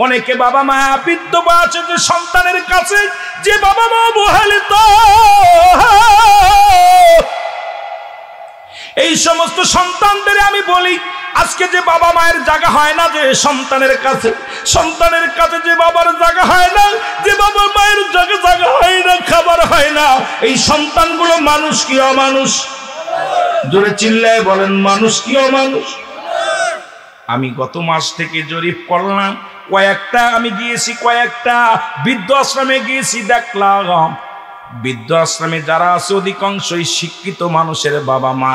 অনেকে বাবা মা বিধবা আছে যে সন্তানের কাছে যে বাবা মা অবহেলিত, এই সমস্ত সন্তানদের আমি বলি আজকে যে বাবা মায়ের জায়গা হয় না যে সন্তানের কাছে যে বাবার জায়গা হয় না, যে বাবা মায়ের জায়গা হয় না, খাবার হয় না, এই সন্তানগুলো মানুষ কি অমানুষ? জোরে চিল্লায় বলেন মানুষ কি অমানুষ? আমি গত মাস থেকে জরিপ করলাম, কয়েকটা বৃদ্ধ আশ্রমে গিয়েছি, দেখলাম বৃদ্ধ আশ্রমে যারা আছে অধিকাংশই শিক্ষিত মানুষের বাবা মা।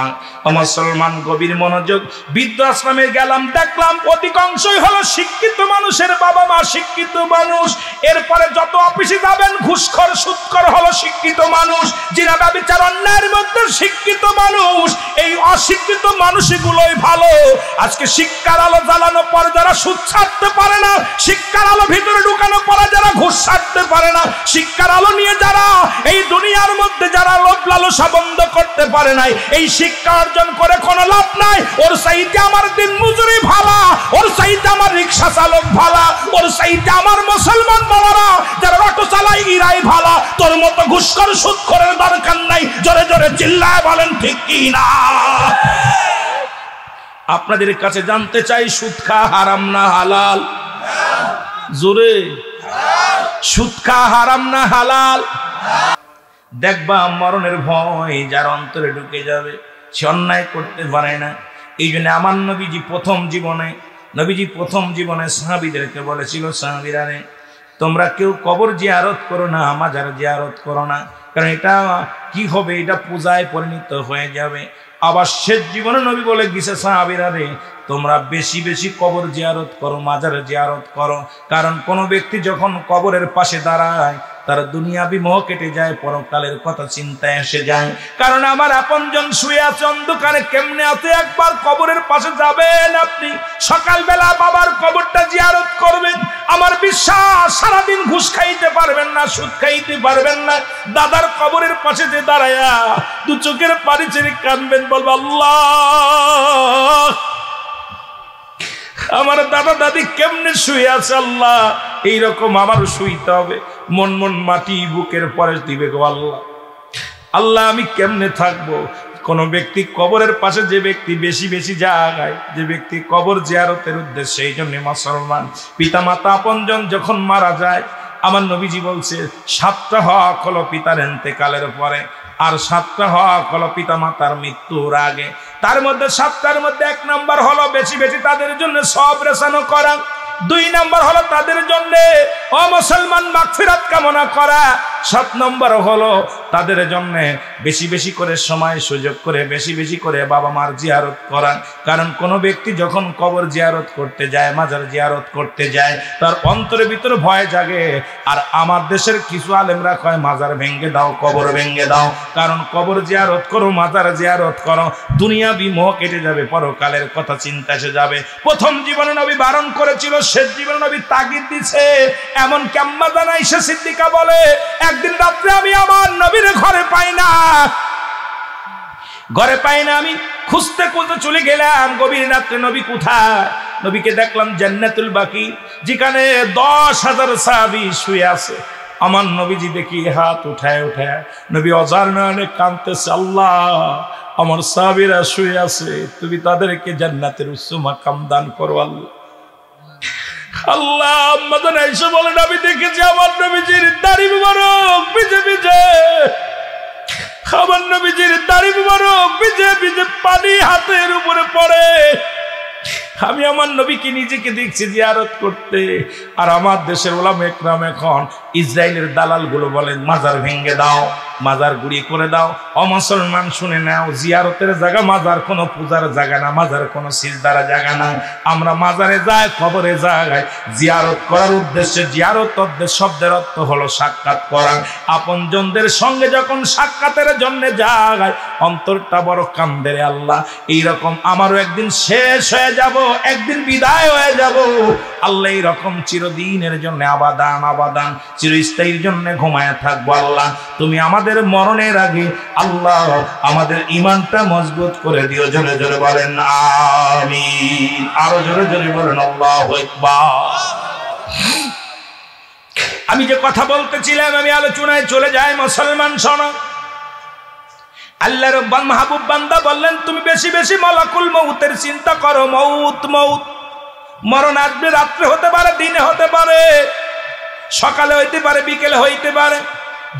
মুসলমান গভীর মনোযোগ, বৃদ্ধ আশ্রমে গেলাম, দেখলাম অধিকাংশই হলো শিক্ষিত মানুষের বাবা মা, শিক্ষিত মানুষ। এরপরে যত অফিসে যাবেন ঘুষখোর সুদখোর হলো শিক্ষিত মানুষ, জিনা ব্যভিচার অন্যায়ের মধ্যে শিক্ষিত মানুষ। এই অশিক্ষিত মানুষগুলোই ভালো। আজকে শিক্ষার আলো জ্বালানো পরে যারা সুদ ছাড়তে পারে না, শিক্ষার আলো ভিতরে ঢুকানো পরে যারা ঘুষ ছাড়তে পারে না, শিক্ষার আলো নিয়ে যারা এই দুনিয়ার মধ্যে যারা লোভ লালসা বন্ধ করতে পারে নাই, এই শিক্ষা অর্জন করে কোনো লাভ নাই। ওর চাইতে আমার দিন মজুরি ভালা, ওর চাইতে আমার রিক্সা চালক ভালা, ওর চাইতে আমার মুসলমান বাবারা যারা অটো চালায় ইরাই ভালা। তোর মতো ঘুষখোর সুদখোরের দরকার নাই। জোরে জোরে চিল্লায় বলেন ঠিক কি না? আপনাদের কাছে জানতে চাই, সুদ খাওয়া হারাম না হালাল? জোরে, সুদ খাওয়া হারাম না হালাল? দেখবা মরণের ভয় যার অন্তরে ঢুকে যাবে, সে অন্যায় করতে পারে না। এই জন্য আমার নবীজি প্রথম জীবনে সাহাবীদেরকে বলেছিল, সাহাবীরা রে, তোমরা কেউ কবর জিয়ারত করো না, মাজার জিয়ারত করো না, কারণ এটা কি হবে, এটা পূজায় পরিণত হয়ে যাবে। আবার শেষ জীবনে নবী বলে গেছে, সাহাবীরা রে, তোমরা বেশি বেশি কবর জিয়ারত করো, মাজার জিয়ারত করো, কারণ কোন ব্যক্তি যখন কবরের পাশে দাঁড়ায় তার দুনিয়াবি মোহ কেটে যায়, পরকালের কথা চিন্তায় এসে যায়। কারণ আমার আপনজন শুয়ে আছে অন্ধকারে, কেমনে আছে, একবার কবরের পাশে যাবেন আপনি, সকালবেলা বাবার কবরটা জিয়ারত করবেন। আমার বিশ্বাস সারাদিন ঘুষ খাইতে পারবেন না, সুদ খাইতে পারবেন না, দাদার কবরের পাশে যে দাঁড়ায়া দু চোখের পানি ছেড়ে কাঁদবেন, বলবো আল্লাহ আমার দাদা দাদি কেমনে শুয়ে আছে, আল্লাহ এইরকম আমারও শুইতে হবে। মন মাটি বুকের পরে দিবে গো আল্লাহ, আল্লাহ আমি কেমনে থাকবো। কোন ব্যক্তি কবরের পাশে যে ব্যক্তি বেশি বেশি জায়গায়, যে ব্যক্তি কবর জিয়ারতের উদ্দেশ্যে, এই জন্য মুসলমান পিতা মাতা আপনজন যখন মারা যায়, আমার নবীজি বলছে 7টা হক হলো পিতার ইন্তেকালের পরে, আর 7টা হক হলো পিতা মাতার মৃত্যুর আগে। তার মধ্যে 7টার মধ্যে 1 নম্বর হলো বেশি বেশি তাদের জন্য সওয়াব রেসানো করা, 2 নম্বর হলো তাদের জন্য মুসলমান মাগফিরাত কামনা করা, 7 নম্বর হলো তাদের জন্য বেশি বেশি করে সময় সুযোগ করে বেশি বেশি করে বাবা মার জিয়ারত করা। কারণ কোন ব্যক্তি যখন কবর জিয়ারত করতে যায়, মাজার জিয়ারত করতে যায়, তার অন্তরের ভিতরে ভয় জাগে। আর আমার দেশের কিছু আলেমরা কয় মাজার ভেঙ্গে দাও, কবর ভেঙ্গে দাও, কারণ কবর জিয়ারত করো, মাজার জিয়ারত করো, দুনিয়াবি মোহ কেটে যাবে, পরকালের কথা চিন্তা এসে যাবে। প্রথম জীবনে নবী বারণ করেছিল, শেষ জীবনে নবী তাগিদ দিছে। এমন কেম্মা জানাই সে সিদ্দিকা বলে, একদিন রাত্রে আমি আমার নবীর ঘরে পাই না, আমি খুঁজতে খুঁজতে চলে গেলাম গভীর রাত্রে, নবী কোথায়? নবীকে দেখলাম জান্নাতুল বাকি, যেখানে 10,000 সাহাবী শুয়ে আছে। আমার নবীজি দেখি হাত উঠায় নবী অজার নয়নে কাঁদতেছে, আল্লাহ আমার সাহাবীরা শুয়ে আছে, তুমি তাদেরকে জান্নাতের উচ্চ মাকাম দান করো আল্লাহ। আল্লাহ আমাদের এসে বলেন, আমি দেখেছি আমার নবীজির দাড়ি মুবারক ভিজে ভিজে, আমার নবীজির দাড়ি মুবারক ভিজে ভিজে পানি হাতের উপরে পড়ে। আমি আমার নবীকে নিজেকে দেখছি জিয়ারত করতে। আর আমার দেশের ওলামা ইকরাম এখন ইসরায়েলের দালাল গুলো বলেন মাজার ভেঙে দাও, মাজার গুড়ি করে দাও। অমুসলমান শুনে নাও, জিয়ারতের জায়গা মাজার, কোনো পূজার জায়গা না, মাজার কোনো সিজদার জায়গা না। আমরা মাজারে যাই, কবরে যাই, জিয়ারত করার উদ্দেশ্যে। জিয়ারত শব্দের অর্থ হলো সাক্ষাৎ করা। আপনজনদের সঙ্গে যখন সাক্ষাতের জন্য যায়, অন্তরটা বড় কান্দে, আল্লাহ এইরকম আমারও একদিন শেষ হয়ে যাব, একদিন বিদায় হয়ে যাব। আল্লাহ এইরকম চিরদিনের জন্য আবাদান চিরস্থায়ীর জন্য ঘুমায় থাকবো। আল্লাহ তুমি আমাদের মরণের আগে আল্লাহ আমাদের ঈমানটা মজবুত করে দিও। জোরে জোরে বলেন আমিন, আরো জোরে জোরে বলেন আল্লাহু আকবার। আমি যে কথা বলতেছিলাম, আমি আলোচনায় চলে যাই। মুসলমান শোনো, আল্লাহর মাহবুব বান্দা বললেন, তুমি বেশি বেশি মালাকুল মউতের চিন্তা করো। মউত মউত, মরণ আসবে, রাত্রে হতে পারে, দিনে হতে পারে, সকালে হইতে পারে, বিকেলে হইতে পারে,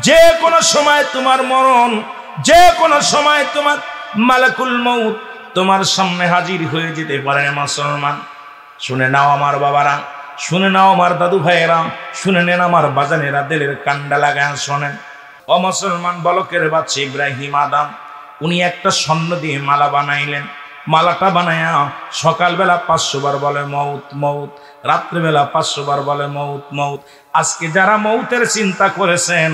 যে কোনো সময় তোমার মরণ, যে কোনো সময় তোমার মালাকুল মউত তোমার সামনে হাজির হয়ে যেতে পারে। মুসলমান শুনে নাও আমার বাবারা, শুনে নাও আমার দাদু ভাইয়েরা, শুনে নেন আমার বাজানেরা, দিলের কান্ডা লাগায় শোনেন। ও মুসলমান, বলকের বাচ্চা ইব্রাহিম আদম, উনি একটা স্বর্ণ দিয়ে মালা বানাইলেন। মালাটা বানায়া সকালবেলা 500 বার বলে মউত মউত, রাত্রিবেলা 500 বার বলে মউত মউত। আজকে যারা মউতের চিন্তা করেছেন,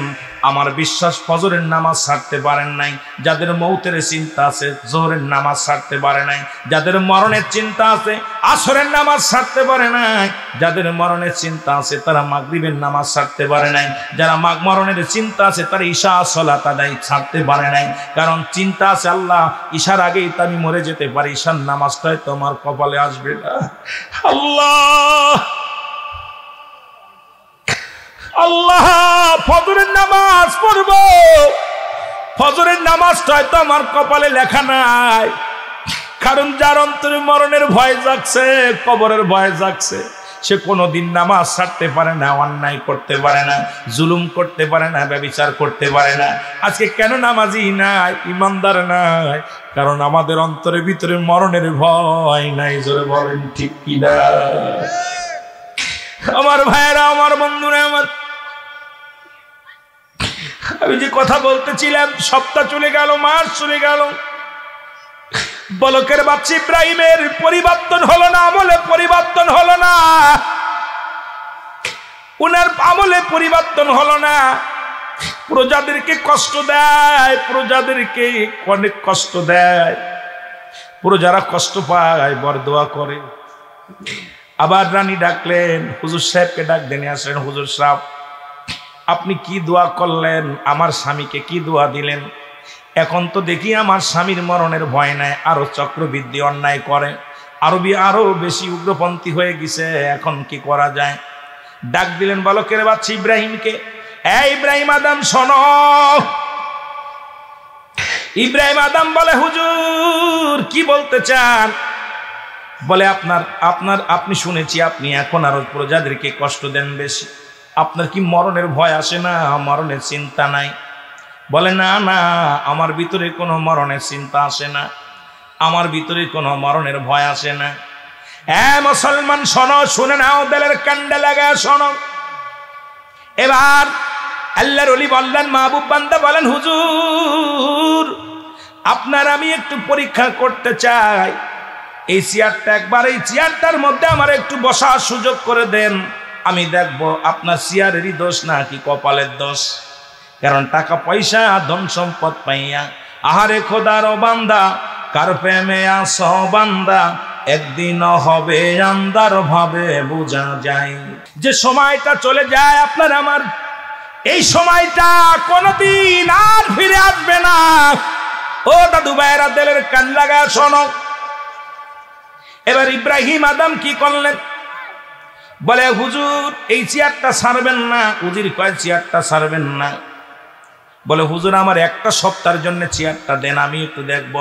আমার বিশ্বাস ফজরের নামাজ ছাড়তে পারেন নাই। যাদের মউতের চিন্তা আছে, জোহরের নামাজ ছাড়তে পারে নাই। যাদের মরণের চিন্তা আছে, আসরের নামাজ ছাড়তে পারে নাই। যাদের মরণের চিন্তা আছে, তারা মাগরিবের নামাজ ছাড়তে পারে নাই। যারা মরণের চিন্তা আছে, তারা ঈশা সালাত আদায় ছাড়তে পারে নাই। কারণ চিন্তা আছে, আল্লাহ ঈশার আগেই তো আমি মরে যেতে পারি, ঈশার নামাজটাই তো আমার কপালে আসবে না। আল্লাহ আল্লাহ, ফজরের নামাজ পড়বো, ফজরের নামাজটা হয়তো আমার কপালে লেখা নাই। কারণ যার অন্তরে মরণের ভয় জাগছে, কবরের ভয় জাগছে, সে কোনোদিন নামাজ ছাড়তে পারে না, অন্যায় করতে পারে না, জুলুম করতে পারে না, ব্যভিচার করতে পারে না। আজকে কেন নামাজি নাই, ইমানদার নাই? কারণ আমাদের অন্তরের ভিতরে মরণের ভয় নাই। জোরে বলেন ঠিক কিনা? আমার ভাইয়েরা, আমার বন্ধুরা, আমার আমি যে কথা বলতেছিলাম, সপ্তাহ চলে গেল, মাস চলে গেল, বলকের বাচ্চা ইব্রাহিমের পরিবর্তন হলো না, আমলে পরিবর্তন হলো না, উনার আমলে পরিবর্তন হলো না। প্রজাদেরকে কষ্ট দেয়, প্রজাদেরকে অনেক কষ্ট দেয়, প্রজারা কষ্ট পায়, বরদোয়া করে। আবার রানী ডাকলেন, হুজুর সাহেবকে ডাক দেনে আসলেন, হুজুর সাহেব আপনি কি দোয়া করলেন, আমার স্বামীকে কি দোয়া দিলেন? এখন তো দেখি আমার স্বামীর মরণের ভয় নাই, আরো চক্রবৃদ্ধি অন্যায় করে, আরো বেশি উগ্রপন্থী হয়ে গেছে, এখন কি করা যায়? ডাক দিলেন বালকের বাচ্চা ইব্রাহিমকে। ইব্রাহিম আদম শোনো। ইব্রাহিম আদম বলে, হুজুর কি বলতে চান? বলে, আপনি শুনেছি আপনি এখন আরো প্রজাদেরকে কষ্ট দেন বেশি, আপনার কি মরণের ভয় আসে না, মরণের চিন্তা নাই? বলে, না না, আমার ভিতরে কোনো মরণের চিন্তা আসে না, আমার ভিতরে কোনো মরণের ভয় আসে না। মুসলমান শোনো, শুনে নাও, দিলের কান্ডা লাগায় শোনো। এবার আল্লাহর ওলি বললেন, মাহবুব বান্দা বলেন, হুজুর আপনার আমি একটু পরীক্ষা করতে চাই, এই চেয়ারটা একবার, এই চেয়ারটার মধ্যে আমার একটু বসার সুযোগ করে দেন, আমি দেখবো আপনার চেয়ারেরই দোষ নাকি কপালের দোষ। কারণ টাকা পয়সা ধন সম্পদ পাইয়া, আহারে খোদার বান্দা, কার প্রেমে আসো বান্দা, একদিন হবে আন্দার ভাবে বোঝা যায়। যে সময়টা চলে যায় আপনার আমার, এই সময়টা কোনদিন আর ফিরে আসবে না। ও দাদু ভাইয়েরা, দিলের কান লাগায় শোনো। এবার ইব্রাহিম আদম কি করলেন? বলে, হুজুর এই চেয়ারটা ছাড়বেন না। উজির কয়, চেয়ারটা ছাড়বেন না। বলে, হুজুর আমার একটা সপ্তাহের জন্য চেয়ারটা দেন, আমি একটু দেখব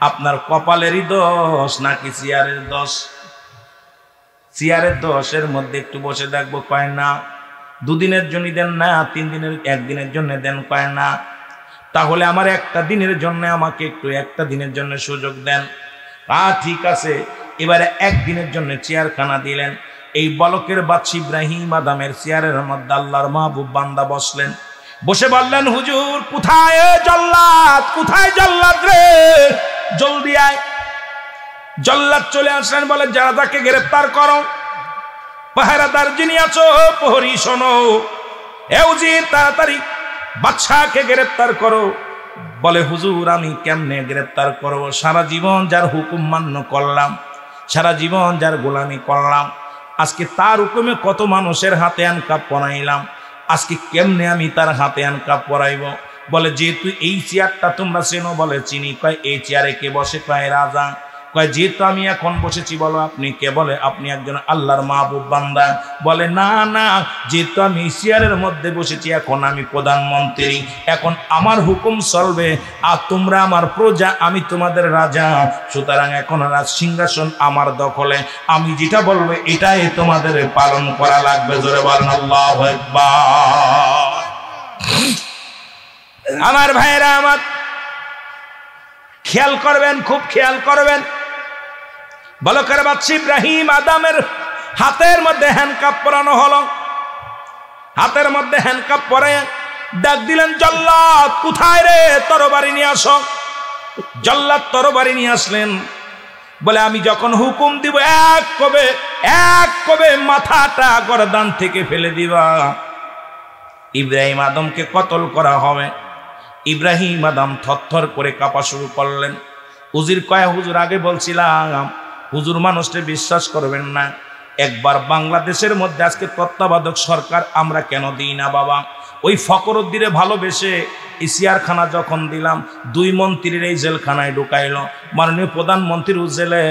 আপনার কপালেরই দোষ নাকি চেয়ারের দোষ। চেয়ারের দোষের মধ্যে একটু বসে দেখবো। কয় না, দুদিনের জন্য দেন না, 3 দিনের, একদিনের জন্য দেন। কয় না, তাহলে আমার একটা দিনের জন্য, আমাকে একটু একটা দিনের জন্য সুযোগ দেন। ঠিক আছে। এবারে একদিনের জন্য চেয়ারখানা দিলেন। এই বালকের বাচ্চা ইব্রাহিম আদমের চেয়ারের মধ্যে আল্লাহর মাহবুব বান্দা বসলেন। বসে বললেন, হুজুর কোথায় জল্লাদ, কোথায় জল্লাদ রে, জলদি আয়। জল্লাদ চলে আসলেন। বলে, যারা তাকে গ্রেফতার করো, পাহারাদার যিনি আছো প্রহরী শোনো, উজির তাড়াতাড়ি বাদশাকে গ্রেফতার করো। বলে, হুজুর আমি কেমনে গ্রেফতার করবো? সারা জীবন যার হুকুম মান্য করলাম, সারা জীবন যার গোলামি করলাম, আজকে তার হুকুমে কত মানুষের হাতে আনকাপ পরাইলাম, আজকে কেমনে আমি তার হাতে আনকাপ পরাইব? বলে, যেহেতু এই চেয়ারটা তোমরা চেনো? বলে, চিনি। কয়, এই চেয়ারে কে বসে? কয়, রাজা। কয় যেহেতু আমি এখন বসেছি, বলো আপনি কে? বলে আপনি একজন আল্লাহর মাহবুব বান্দা। বলে না না, যেহেতু আমি চেয়ারের মধ্যে বসেছি, এখন আমি প্রধানমন্ত্রী, এখন আমার হুকুম চলবে, আর তোমরা আমার প্রজা, আমি তোমাদের রাজা, সুতরাং এখন রাজ সিংহাসন আমার দখলে, আমি যেটা বলবো এটাই তোমাদের পালন করা লাগবে। জোরে বলেন আল্লাহু আকবার। আমার ভাইয়েরা আমার, খেয়াল করবেন, খুব খেয়াল করবেন। বলকের বাদশা ইব্রাহিম আদমের হাতের মধ্যে হ্যান্ডকাপ পরানো হলো। হাতের মধ্যে হ্যান্ডকাপ পরে ডাক দিলেন, জল্লাদ কোথায় রে, তরবারি নিয়ে আসো। জল্লাদ তরবারি নিয়ে আসলেন। বলে আমি যখন হুকুম দিব এক কবে মাথাটা গর্দান থেকে ফেলে দিবা। ইব্রাহিম আদমকে কতল করা হবে। ইব্রাহিম আদম থরথর করে কাঁপা শুরু করলেন। হুজুর কয়, হুজুর আগে বলছিলাম, হুজুর মানুষকে বিশ্বাস করবেন না। একবার বাংলাদেশের মধ্যে আজকে তত্ত্বাবধায়ক সরকার আমরা কেন দিই না বাবা? ওই ফখরুদ্দিনে ভালোবেসে ইসিয়ারখানা যখন দিলাম, 2 মন্ত্রীর এই জেলখানায় ঢুকাইল, মাননীয় প্রধানমন্ত্রীর জেলে,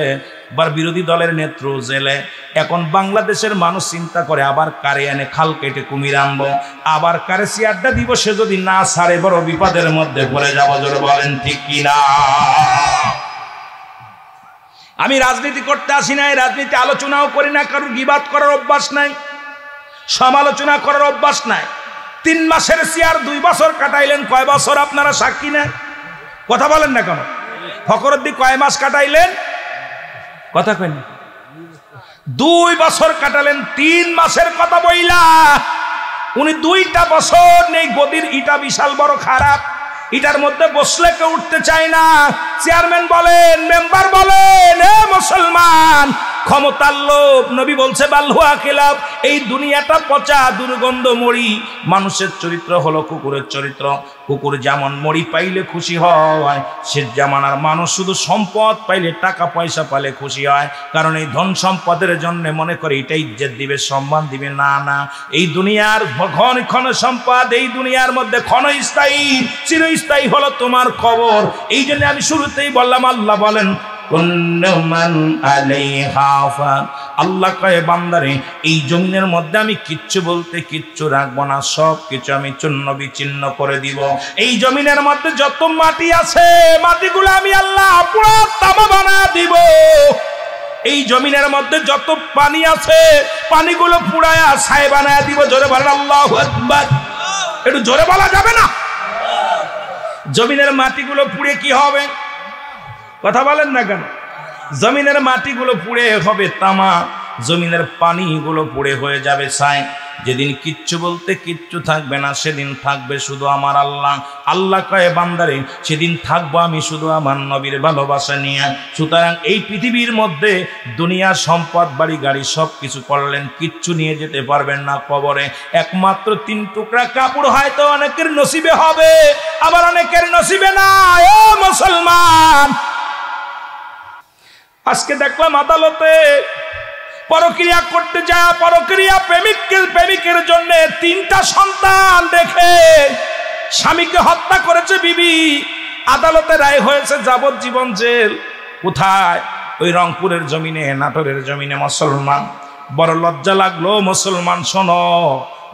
আবার বিরোধী দলের নেত্র জেলে। এখন বাংলাদেশের মানুষ চিন্তা করে আবার কারে এনে খাল কেটে কুমির আনবো, আবার কারে চেয়ারটা দিব, সে যদি না ছাড়ে বড় বিপদের মধ্যে পড়ে যাবো। জোরে বলেন ঠিক কিনা? আমি রাজনীতি করতে আসি নাই, রাজনীতি আলোচনাও করি না, কারোর গিবাত করার অভ্যাস নাই, সমালোচনা করার অভ্যাস নাই। 3 মাসের চেয়ার 2 বছর কাটাইলেন, কয় বছর আপনারা সাক্ষী না? কথা বলেন না কেন? ফখরুদ্দিন কয় মাস কাটাইলেন? কথা কই না। 2 বছর কাটালেন, 3 মাসের কথা বইলা। উনি 2টা বছর নেই, গদির ইটা বিশাল বড় খারাপ, ইটার মধ্যে বসলে কেউ উঠতে চায় না। চেয়ারম্যান বলেন, মেম্বার বলেন, এ মুসলমান, ক্ষমতার লোভ, নবী বলছে বালহুয়া খিলাফ, এই দুনিয়াটা পচা দুর্গন্ধ মরি। মানুষের চরিত্র হলো কুকুরের চরিত্র। কুকুর যেমন মরি পাইলে খুশি হয়, সে জামানার মানুষ শুধু সম্পদ পাইলে, টাকা পয়সা পাইলে খুশি হয়। কারণ এই ধন সম্পদের জন্য মনে করে এটা ইজ্জত দিবে, সম্মান দিবে। না না, এই দুনিয়ার ক্ষণ সম্পদ, এই দুনিয়ার মধ্যে ক্ষণস্থায়ী, চিরস্থায়ী হলো তোমার কবর। এই জন্য আমি শুরুতেই বললাম, আল্লাহ বলেন আল্লাহ কয়ে বান্দারে, এই জমিনের মধ্যে আমি কিচ্ছু বলতে কিচ্ছু রাখবো না, সব কিছু আমি চূর্ণ বিচ্ছিন্ন করে দিব। এই জমিনের মধ্যে যত মাটি আছে, মাটিগুলো আমি আল্লাহ পুরো তামা বানায় দিব। এই জমিনের মধ্যে যত পানি আছে, পানিগুলো পুরায়া ছাই বানায় দিব। জোরে বলেন আল্লাহু আকবার। একটু জোরে বলা যাবে না? জমিনের মাটিগুলো পুড়ে কি হবে? কথা বলেন না কেন? জমিনের মাটিগুলো পুড়ে হবে তামা, জমিনের পানিগুলো পুড়ে হয়ে যাবে ছাই। যেদিন কিচ্ছু বলতে কিচ্ছু থাকবে না, সেদিন থাকবে শুধু আমার আল্লাহ। আল্লাহ কয়ে বান্দারে, সেদিন থাকবো আমি শুধু আমার নবীর ভালোবাসা নিয়ে। সুতরাং এই পৃথিবীর মধ্যে দুনিয়ার সম্পদ, বাড়ি গাড়ি সব কিছু করলেন, কিচ্ছু নিয়ে যেতে পারবেন না কবরে। একমাত্র 3 টুকরা কাপড় হয়তো অনেকের নসিবে হবে, আবার অনেকের নসিবে না। ও মুসলমান, আজকে দেখলাম আদালতে পরক্রিয়া করতে যায়, পরক্রিয়া প্রেমিকের জন্য 3টা সন্তান রেখে স্বামীকে হত্যা করেছে বিবি। আদালতে রায় হয়েছে যাবজ্জীবন জেল। কোথায়? ওই রংপুরের জমিনে, নাটোরের জমিনে। মুসলমান, বড় লজ্জা লাগলো। মুসলমান শোনো,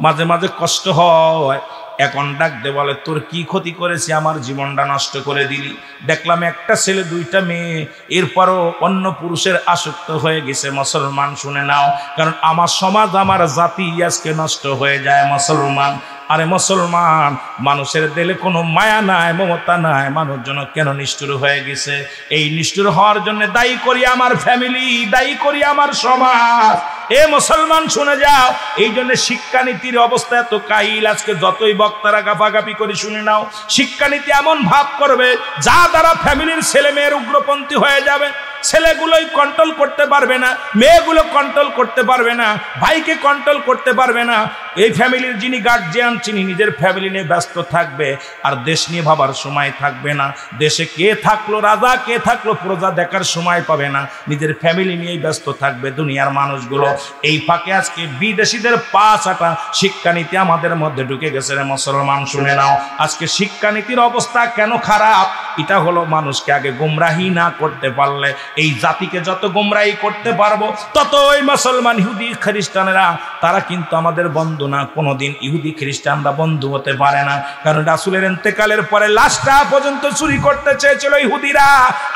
মাঝে মাঝে কষ্ট হয়। এখন ডাক দে বলে, তোর কি ক্ষতি করেছে, আমার জীবনটা নষ্ট করে দিলি। দেখলাম একটা ছেলে 2টা মেয়ে, এরপরও অন্য পুরুষের আসক্ত হয়ে গেছে। মুসলমান শুনে নাও, কারণ আমার সমাজ, আমার জাতি আজকে নষ্ট হয়ে যায়। মুসলমান, আরে মুসলমান, মানুষের দিলে কোনো মায়া নাই, মমতা নাই, মানুষজন কেন নিষ্ঠুর হয়ে গেছে? এই নিষ্ঠুর হওয়ার জন্য দায়ী করি আমার ফ্যামিলি, দায়ী করি আমার সমাজ। এ মুসলমান শুনে যাও, এই জন্য শিক্ষানীতির অবস্থা এত কাহিল। আজকে যতই বক্তারা গাফাগাফি করে শুনে নাও, শিক্ষানীতি এমন ভাব করবে যা দ্বারা ফ্যামিলির ছেলে মেয়ের উগ্রপন্থী হয়ে যাবে। ছেলেগুলোই কন্ট্রোল করতে পারবে না, মেয়েগুলো কন্ট্রোল করতে পারবে না, ভাইকে কন্ট্রোল করতে পারবে না। এই ফ্যামিলির যিনি গার্জিয়ান তিনি নিজের ফ্যামিলি নিয়ে ব্যস্ত থাকবে, আর দেশ নিয়ে ভাবার সময় থাকবে না। দেশে কে থাকলো রাজা, কে থাকলো প্রজা দেখার সময় পাবে না, নিজের ফ্যামিলি নিয়েই ব্যস্ত থাকবে দুনিয়ার মানুষগুলো। এই ফাঁকে আজকে বিদেশিদের পাঁচটা শিক্ষানীতি আমাদের মধ্যে ঢুকে গেছে রে মুসলমান, শুনে নাও। আজকে শিক্ষানীতির অবস্থা কেন খারাপ? এটা হলো মানুষকে আগে গুমরাহি না করতে পারলে, এই জাতিকে যত গুমরাহি করতে পারবো তত ওই মুসলমান ইহুদি খ্রিস্টানেরা তারা কিন্তু আমাদের বন্ধু না। কোনোদিন ইহুদি খ্রিস্টানরা বন্ধু হতে পারে না, কারণ রাসূলের ইন্তেকালের পরে লাশটা পর্যন্ত চুরি করতে চেয়েছিল ইহুদিরা,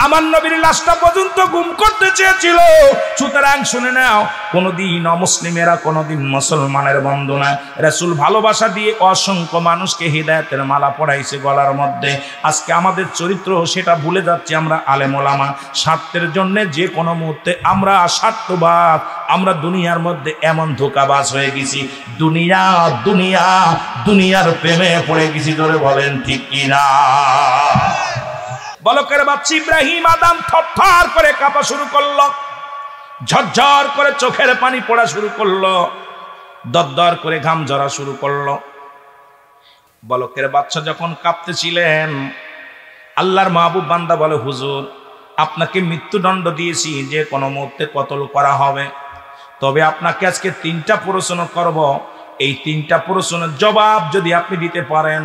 আমার নবীর লাশটা পর্যন্ত গুম করতে চেয়েছিল। সুতরাং শুনে নাও, কোনোদিন অমুসলিমেরা কোনোদিন মুসলমানের বন্ধু না। রাসূল ভালোবাসা দিয়ে অসংখ্য মানুষকে হিদায়াতের মালা পড়াইছে গলার মধ্যে। আজকে আমাদের চরিত্র সেটা ভুলে যাচ্ছে আমরা আলেম ওলামা। স্বার্থের জন্য যে কোনো মুহূর্তে আমরা স্বার্থবাদ, আমরা দুনিয়ার মধ্যে এমন ধোঁকাবাজ হয়ে গেছি, দুনিয়া দুনিয়া দুনিয়ার প্রেমে পড়ে গেছি। ধরে বলেন ঠিক কিনা? বলকের বাচ্চা ইব্রাহিম আদম থরথর করে কাঁপা শুরু করলো, ঝরঝর করে চোখের পানি পড়া শুরু করলো, দরদর করে ঘাম ঝরা শুরু করলো। বলকের বাচ্চা যখন কাঁপতেছিলেন, আল্লাহর মাহবুব বান্দা বলে, হুজুর আপনাকে মৃত্যুদণ্ড দিয়েছি, যে কোনো মুহূর্তে কতল করা হবে, তবে আপনাকে আজকে 3টা প্রশ্ন করব। এই 3টা প্রশ্নের জবাব যদি আপনি দিতে পারেন,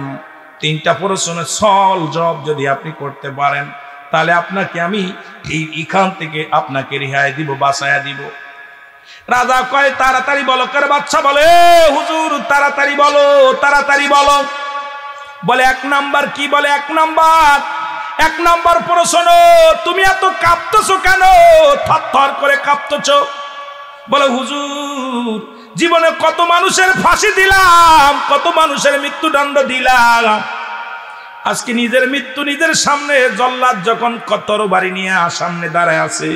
3টা প্রশ্নের সল জবাব যদি আপনি করতে পারেন, তাহলে আপনাকে আমি এইখান থেকে আপনাকে রেহাই দিব, বাঁচায়া দিব। রাজা কয় তাড়াতাড়ি বলো। কার বাচ্চা বলে, হুজুর তাড়াতাড়ি বলো, তাড়াতাড়ি বলো। বলে 1 নাম্বার কি? বলে 1 নাম্বার প্রশ্ন, তুমি এত কাঁপতেছো কেন? থরথর করে কাঁপতেছো। বলে হুজুর জীবনে কত মানুষের ফাঁসি দিলাম, কত মানুষের মৃত্যুদণ্ড দিলাম, আজকে নিজের মৃত্যু নিজের সামনে, জল্লাদ যখন তরবারি নিয়ে সামনে দাঁড়ায় আছে,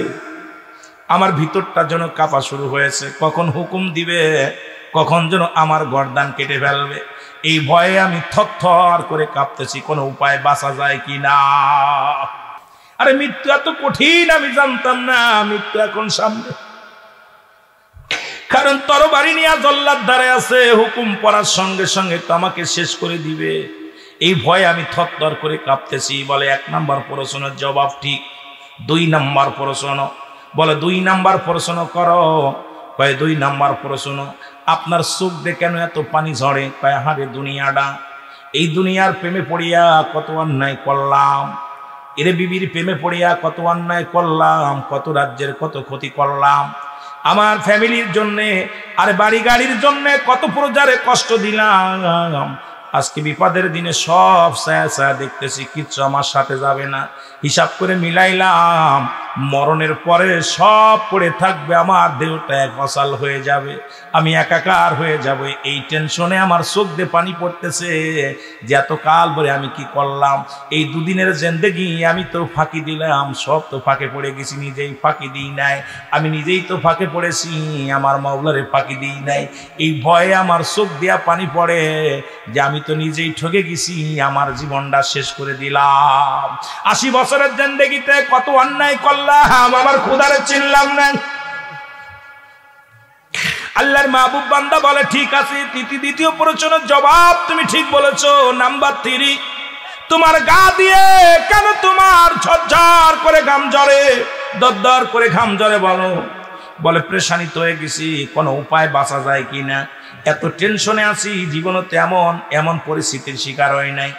আমার ভিতরটা যেন কাঁপা শুরু হয়েছে। কখন হুকুম দিবে, কখন যেন আমার গর্দান কেটে ফেলবে, এই ভয়ে আমি থরথর করে কাঁপতেছি। কোনো উপায় বাঁচা যায় কি না? আরে মৃত্যু এত কঠিন আমি জানতাম না, মৃত্যু এখন সামনে। কারণ তরবারি নিয়ে জল্লাদ দাঁড়ায় আছে, হুকুম পড়ার সঙ্গে সঙ্গে তো আমাকে শেষ করে দিবে, এই ভয়ে আমি থরথর করে কাঁপতেছি। বলে 1 নাম্বার প্রশ্নের জবাব ঠিক। 2 নাম্বার প্রশ্ন। বলে 2 নাম্বার প্রশ্ন করো। কয় 2 নাম্বার প্রশ্ন, আপনার চোখ দিয়ে কেন এত পানি ঝরে? কয় হারে দুনিয়াটা, এই দুনিয়ার প্রেমে পড়িয়া কত অন্যায় করলাম, এরে বিবির প্রেমে পড়িয়া কত অন্যায় করলাম, কত রাজ্যের কত ক্ষতি করলাম, আমার ফ্যামিলির জন্যে আর বাড়ি গাড়ির জন্যে কত প্রজারে কষ্ট দিলাম। আজকে বিপদের দিনে সব ছায়া ছায়া দেখতেছি, কিচ্ছু আমার সাথে যাবে না। হিসাব করে মিলাইলাম, মরণের পরে সব পড়ে থাকবে, আমার দেহটা এক অসাল হয়ে যাবে, আমি একাকার হয়ে যাব। এই টেনশনে আমার চোখ দিয়ে পানি পড়তেছে যে এত কাল ধরে আমি কি করলাম। এই 2 দিনের জিন্দেগি আমি তো ফাঁকি দিলাম, সব তো ফাঁকে পড়ে গেছি, নিজেই ফাঁকি দিই নাই, আমি নিজেই তো ফাঁকে পড়েছি, আমার মাওলারে ফাঁকি দিই নাই। এই ভয়ে আমার চোখ দিয়া পানি পড়ে যে আমি তো নিজেই ঠকে গেছি, আমার জীবনটা শেষ করে দিলাম। 80 বছরের জিন্দেগিতে কত অন্যায় করলাম, আমার খোদারে চিনলাম না। আল্লাহর মাহবুব বান্দা বলে, ঠিক আছে, দ্বিতীয় প্রশ্নের জবাব তুমি ঠিক বলেছো। নাম্বার 3, তোমার গা দিয়ে কেন তোমার ঝরঝর করে ঘাম ঝরে, দরদর করে ঘাম ঝরে? বলে পেরেশানিত হয়ে গেছি, কোনো উপায় বাঁচা যায় কিনা, এত টেনশনে আছি, জীবনে এমন পরিস্থিতির শিকার হয় নাই।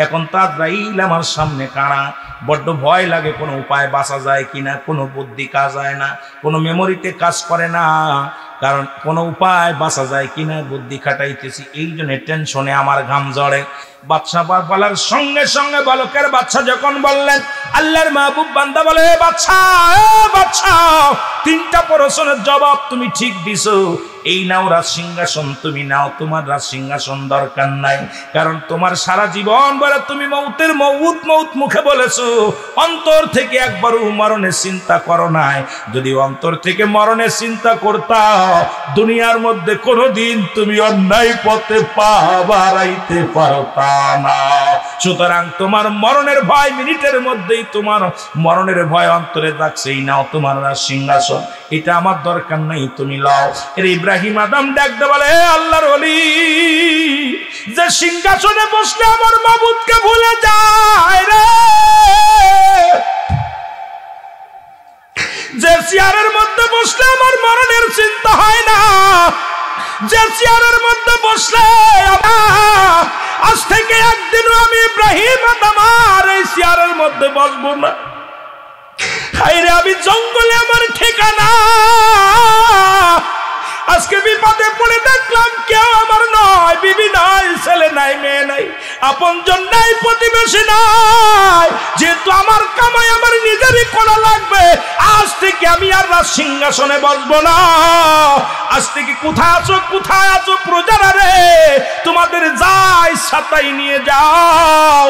এখন তো আজরাইল আমার সামনে কারা, বড্ড ভয় লাগে, কোনো উপায় বাঁচা যায় কিনা, কোনো বুদ্ধি কাজ হয় না, কোনো মেমোরিতে কাজ করে না, কারণ কোনো উপায় বাঁচা যায় কিনা বুদ্ধি খাটাইতেছি, এই জন্য টেনশনে আমার ঘাম ঝরে। বাদশা বলার সঙ্গে সঙ্গে বালকের বাচ্চা যখন বললেন, আল্লাহর মাহবুব বান্দা বলে, বাচ্চা 3টা প্রশ্নের জবাব তুমি ঠিক দিছো, এই নাও রাজ সিংহাসন, তুমি নাও, তোমার রাজ সিংহাসন দরকার নাই, কারণ তোমার সারা জীবন বলে তুমি মৌত মুখে বলেছো, অন্তর থেকে একবারও মরণের চিন্তা করো নাই। যদি অন্তর থেকে মরণের চিন্তা করতা, দুনিয়ার মধ্যে কোনোদিন তুমি অন্যায় পথে পা বাড়াইতে পারতা না। সুতরাং তোমার মরণের ভয় মিনিটের মধ্যেই, তোমার মরণের ভয় অন্তরে থাকছে, এই নাও তোমার রাজ সিংহাসন, এটা আমার দরকার নাই, তুমি লাও। এর ইব্রাহিম ইব্রাহিম আদম ডাকতে বলে, হে আল্লাহর ওলি, যে সিংহাসনে বসলে আমার মাবুদকে ভুলে যায় রে, যে চেয়ারের মধ্যে বসলে আমার মরণের চিন্তা হয় না, যে চেয়ারের মধ্যে বসলে আজ থেকে একদিনও আমি ইব্রাহিম আদম আর এই চেয়ারের মধ্যে বসবো না। হায়রে, আমি জঙ্গলে আমার ঠিকানা, আজকে বিপদে পড়ে দেখলাম কেউ আমার নয়, বিবি নাই, ছেলে নাই, মেয়ে নাই, আপনজন নাই, প্রতিবেশী নাই। যেহেতু আমার কামাই আমার নিজেরই করা লাগবে, আজ থেকে আমি আর সিংহাসনে বসবো না। আজ থেকে কোথায় আছো প্রজারা রে, তোমাদের যা ইচ্ছা তাই নিয়ে যাও,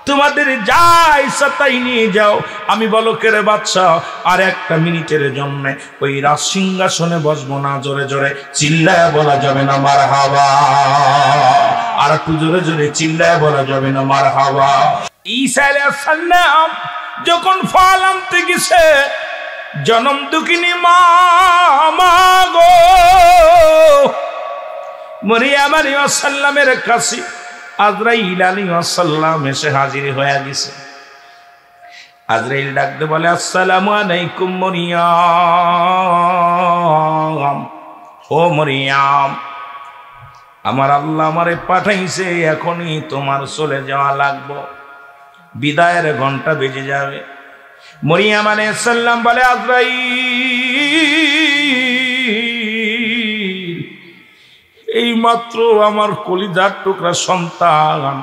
তোমাদের যা ইচ্ছা তাই নিয়ে যাও। আমি বলো কেরে বাদশা, আর একটা মিনিটের জন্য ওই রাজ সিংহাসনে বসবো না। জোরে জোরে চিল্লায় বলা যাবে না মারহাবা, আর একটু জোরে জোরে চিল্লায় বলা যাবে না মারহাবা। ঈসা আলাইহিস সালাম যখন ফল আনতে গেছে, জনম দুঃখিনী মা গো মরিয়ম আলাইহিস সালামের কাছে আজরাইল আলাইহিস সালাম এসে হাজির হয়ে গেছে। আজরাইল ডাকতে বলে, আসসালামু আলাইকুম মরিয়ম, ও মরিয়ম, আমার আল্লাহ আমারে পাঠাইছে, এখনই তোমার চলে যাওয়া লাগবে, বিদায়ের ঘন্টা বেজে যাবে। মরিয়ম আলাইহিস সালাম বলে, আজরাইল, এই মাত্র আমার কলিজার টুকরা সন্তান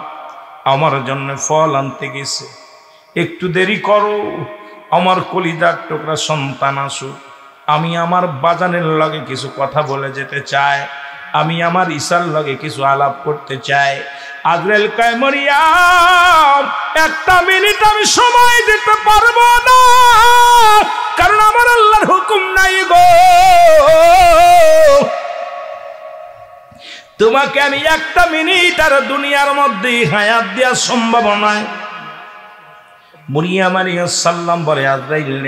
আমার জন্য ফল আনতে গেছে, একটু দেরি করো, আমার কলিজার টুকরা সন্তান আসুক, আমি আমার বাজানের লগে কিছু কথা বলে যেতে চাই, আমি আমার ঈশার লগে কিছু আলাপ করতে চাই। আজরাইল কয়, মরিয়ম, একটা মিনিট আমি সময় দিতে পারবো না, কারণ আমার আল্লাহর হুকুম নাই গো, তোমাকে আমি একটা মিনিট আর দুনিয়ার মধ্যে হায়াত দেওয়া সম্ভব নয়। মরিয়ম আলাইহিস সালাম বলে, আজরাইল,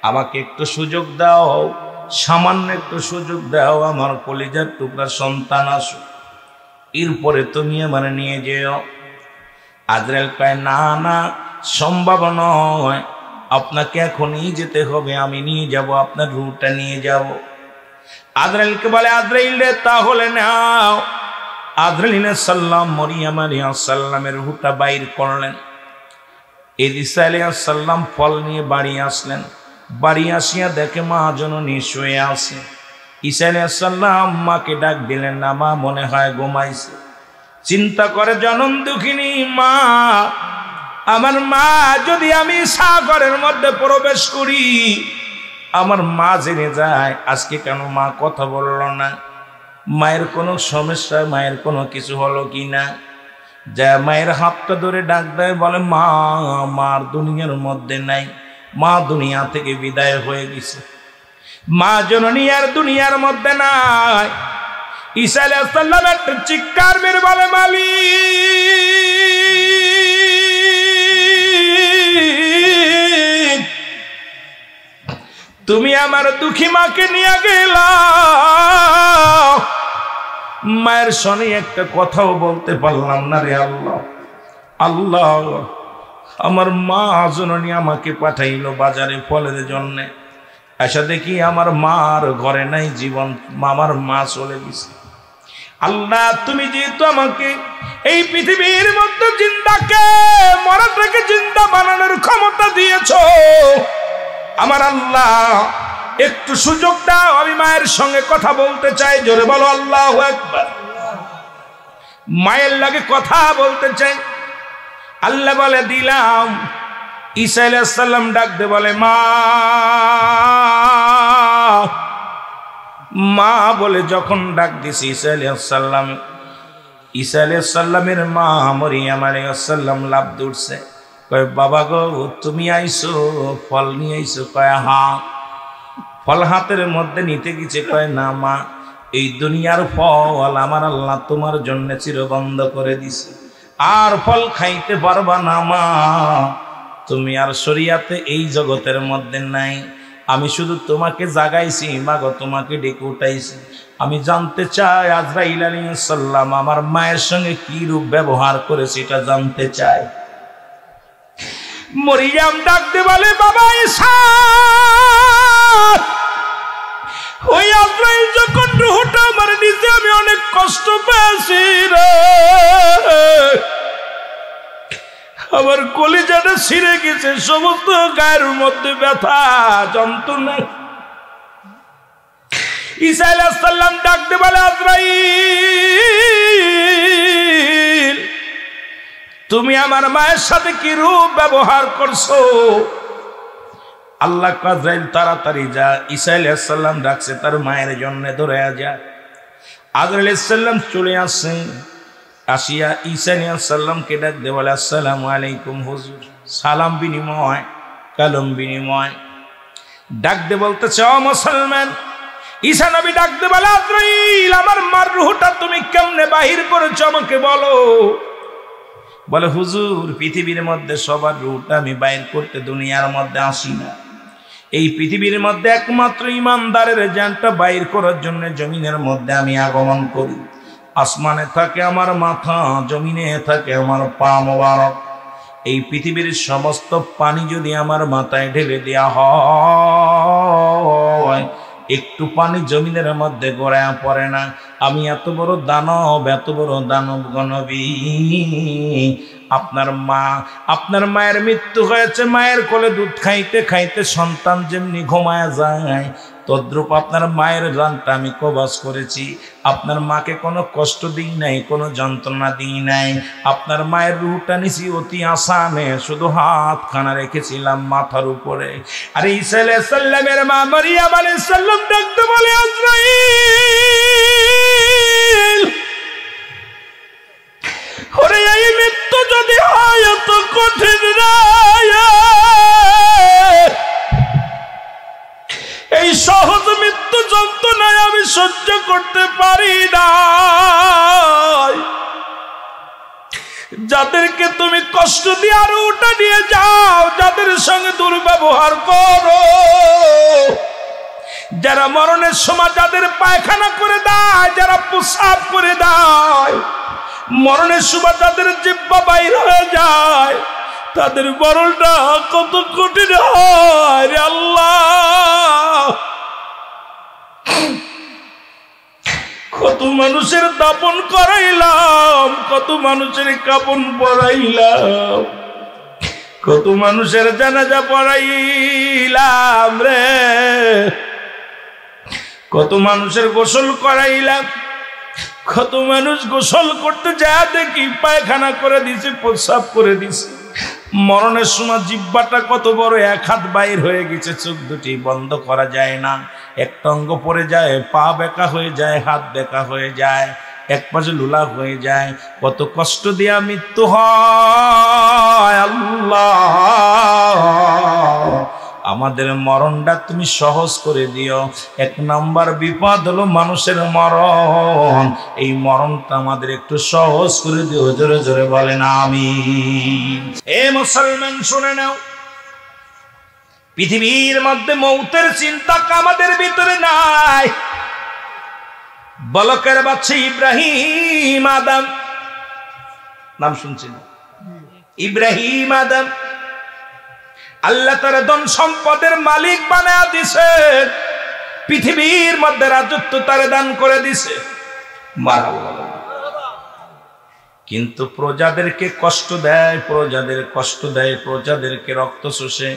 আমাকে একটু সুযোগ দাও, সামান্য একটু সুযোগ দাও, আমার কলিজার টুকরা সন্তান আসুক, এরপরে তুমি আমার নিয়ে যেও। আজরাইল কয়, না না, সম্ভব নয়, আপনাকে এখনই যেতে হবে, আমি নিয়ে যাব, আপনার রূহটা নিয়ে যাব। আজরাইলকে বলে, আজরাইল রে, তাহলে নাও। আজরাইল আলাইহিস সালাম মরিয়ম আলাইহিস সালামের রূহটা বাইর করলেন। ঈসা আলাইহিস সালাম ফল নিয়ে বাড়ি আসলেন, বাড়ি আসিয়া দেখে মা জননী শুয়ে আছে। ঈসা আলাইহিস সালাম মাকে ডাক দিলেন না, মা মনে হয় ঘুমাইছে। চিন্তা করে জনম দুঃখিনী মা, আমার মা যদি আমি সাগরের মধ্যে প্রবেশ করি, আমার মা জেনে যায় আজকে কেন মা কথা বলল না, মায়ের কোনো সমস্যা, মায়ের কোনো কিছু হলো কি না। যা মায়ের হাতটা ধরে ডাক দেয়, বলে, মা, মার দুনিয়ার মধ্যে নাই, মা দুনিয়া থেকে বিদায় হয়ে গেছে, মা জননী আর দুনিয়ার মধ্যে নাই। ঈসা আলাইহিস সালাম একটা চিৎকার মেরে বলে, মালিক, তুমি আমার দুঃখী মাকে নিয়ে গেলা। মায়ের সনে একটা কথাও বলতে পারলাম না রে আল্লাহ। আল্লাহ, আমার মা জননী আমাকে পাঠাইলো বাজারে ফলের জন্য, আশা দেখি আমার মার ঘরে নাই জীবন, আমার মা চলে গেছে। আল্লাহ, তুমি যেহেতু আমাকে এই পৃথিবীর মধ্যে জিন্দাকে মরাটাকে জিন্দা বানানোর ক্ষমতা দিয়েছ, আমার আল্লাহ একটু সুযোগ দাও, আমি মায়ের সঙ্গে কথা বলতে চাই। জোরে বলো আল্লাহু আকবার। মায়ের লাগে কথা বলতে চাই। আল্লাহ বলে, দিলাম। ঈসা আলাইহিস সালাম ডাকতে বলে, মা, মা বলে যখন ডাক দিছি ঈসা আলাইহিস সালামের মা মরিয়ম আলাইহিস সালাম লাফ দৌড়ছে, কয়, বাবা গো, তুমি আইছো, ফল নিয়ে আইছো? কয়, হ্যাঁ। ফল হাতের মধ্যে নিতে গেছে, কয়, না মা, এই দুনিয়ার ফল আমার আল্লাহ তোমার জন্য চিরবন্ধ করে দিছে, আর ফল খাইতে পারবা না মা, তুমি আর শরিয়াতে এই জগতের মধ্যে নাই, আমি শুধু তোমাকে জাগাইছি মাগো, তোমাকে ডেকে উঠাইছি। আমি জানতে চাই আজরাইল আলাইহিস সালাম আমার মায়ের সঙ্গে কি রূপ ব্যবহার করেছে, এটা জানতে চাই। মরিয়ম ডাকতে বলে, বাবা ঈসা, ওই আজরাইল যখন রূহটা আমার নিচে, আমি অনেক কষ্ট পেয়েছি রে, আমার কলিজাটা ছিঁড়ে গেছে, সমস্ত গায়ের মধ্যে ব্যথা যন্ত্রণা। ঈসা আলাইহিস সালাম ডাকতে বলে, আজরাইল তুমি আমার মায়ের সাথে কি রূপ ব্যবহার করছো? আল্লাহ আজরাইল তাড়াতাড়ি যা, ঈসা আলাইহিস সালাম ডাকছে তার মায়ের জন্য, ধরে যা। আজরাইল আলাইহিস সালাম চলে আসছে, আসিয়া ঈসা আলাইহিস সালামকে ডাক দিয়ে বলে, আসসালামু আলাইকুম হুজুর। সালাম বিনিময়, কালাম বিনিময়। ডাক দিয়ে বলতেছে, ও মুসলমান। ঈসা নবী ডাক দিয়ে বলে, আজরাইল আমার মার রূহটা তুমি কেমনে বাহির করেছো আমাকে বলো। বলে, হুজুর পৃথিবীর মধ্যে সবার রূহটা আমি বাইর করতে দুনিয়ার মধ্যে আসি না, এই পৃথিবীর মধ্যে একমাত্র ইমানদারের জানটা বাইর করার জন্য জমিনের মধ্যে আমি আগমন করি। আসমানে থাকে আমার মাথা, জমিনে থাকে আমার পা মোবারক। এই পৃথিবীর সমস্ত পানি যদি আমার মাথায় ঢেলে দেওয়া হয়, একটু পানি জমিনের মধ্যে গড়ায় পড়ে না। আমি এত বড় দানব, এত বড় দানব গণবী। আপনার মায়ের মৃত্যু হয়েছে, মায়ের কোলে দুধ খাইতে খাইতে সন্তান যেমনি ঘুমায় যায়, তদ্রূপ আপনার মায়ের জানটা আমি কবজ করেছি। আপনার মাকে কোনো কষ্ট দিই নাই, কোনো যন্ত্রণা দিই নাই। আপনার মায়ের রূহটা নিছি অতি আসানে, শুধু হাতখানা রেখেছিলাম মাথার উপরে। আর ঈসা আলাইহিস সালামের মা মারিয়াম আলাইহিস সালাম ডাকতে বলে, আজরাইল ওরে এই মৃত্যু যদি হয় এত কঠিন নয়, এই সহজ মৃত্যু যন্ত্রণায় আমি সহ্য করতে পারি না। যাদেরকে তুমি কষ্ট দিয়ে আরো উঠা নিয়ে যাও, যাদের সঙ্গে দুর্ব্যবহার করো, যারা মরণের সময় যাদের পায়খানা করে দেয়, যারা প্রস্রাব করে দেয়, মরণের সময় যাদের জিহ্বা বাইর হয়ে যায়, তাদের মরণটা কত কঠিন হয় রে আল্লাহ। কত মানুষের দাপন করাইলাম, কত মানুষের কাপন পরাইলাম, কত মানুষের জানাজা পড়াইলাম রে, কত মানুষের গোসল করাইলাম। কত মানুষ গোসল করতে যায় দেখি পায়খানা করে দিছে, প্রস্রাব করে দিছে। মরণের সময় জিহ্বাটা কত বড়, এক হাত বাইর হয়ে গেছে, চোখ দুটি বন্ধ করা যায় না, একটা অঙ্গ পড়ে যায়, পা বেঁকা হয়ে যায়, হাত বেঁকা হয়ে যায়, এক পাশে লুলা হয়ে যায়। কত কষ্ট দিয়া মৃত্যু হয় আল্লাহ, আমাদের মরণটা তুমি সহজ করে দিও। এক নাম্বার বিপদ হলো মানুষের মরণ, এই মরণটা আমাদের একটু সহজ করে দিও। জোরে জোরে বলেন আমিন। এ মুসলমান শুনে নাও, পৃথিবীর মধ্যে মৌতের চিন্তা আমাদের ভিতরে নাই। বলকের বাচ্চা ইব্রাহিম আদম, নাম শুনছেন? ইব্রাহিম আদম আল্লাহ তার ধন সম্পদের মালিক বানায়া দিছে, পৃথিবীর মধ্যে রাজত্ব তারে দান করে দিছে। কিন্তু প্রজাদেরকে কষ্ট দেয়, প্রজাদেরকে রক্ত শোষে,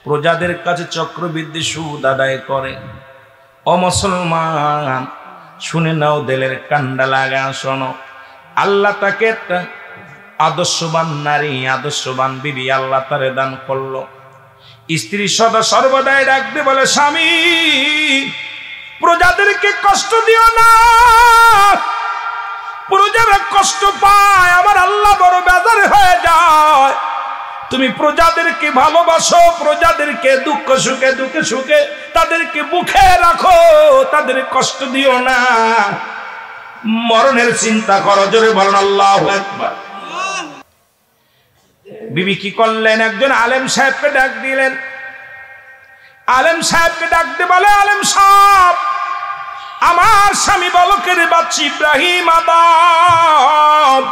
প্রজাদের কাছে চক্রবৃদ্ধি সুদ আদায় করে। ও মুসলমান শুনে নাও, দিলের কান্ডা লাগা শোনো। আল্লাহ তাকে একটা আদর্শবান নারী, আদর্শবান বিবি আল্লাহ তারে দান করলো। স্ত্রী সদা সর্বদাই ডাকতে বলে, স্বামী প্রজাদেরকে কষ্ট দিও না, প্রজারা কষ্ট পায়, আমার আল্লাহ বড় বেজার হয়ে যায়। তুমি প্রজাদেরকে ভালোবাসো, প্রজাদেরকে দুঃখ সুখে দুঃখে সুখে তাদেরকে বুকে রাখো, তাদের কষ্ট দিও না। মরণের চিন্তা করো, জোরে বলেন আল্লাহু আকবার। বিবি কি করলেন? একজন আলেম সাহেবকে ডাক দিলেন। আলেম সাহেবকে ডাকতে বলে, আলেম সাহেব, আমার স্বামী বালকের বাচ্চা ইব্রাহিম আদম,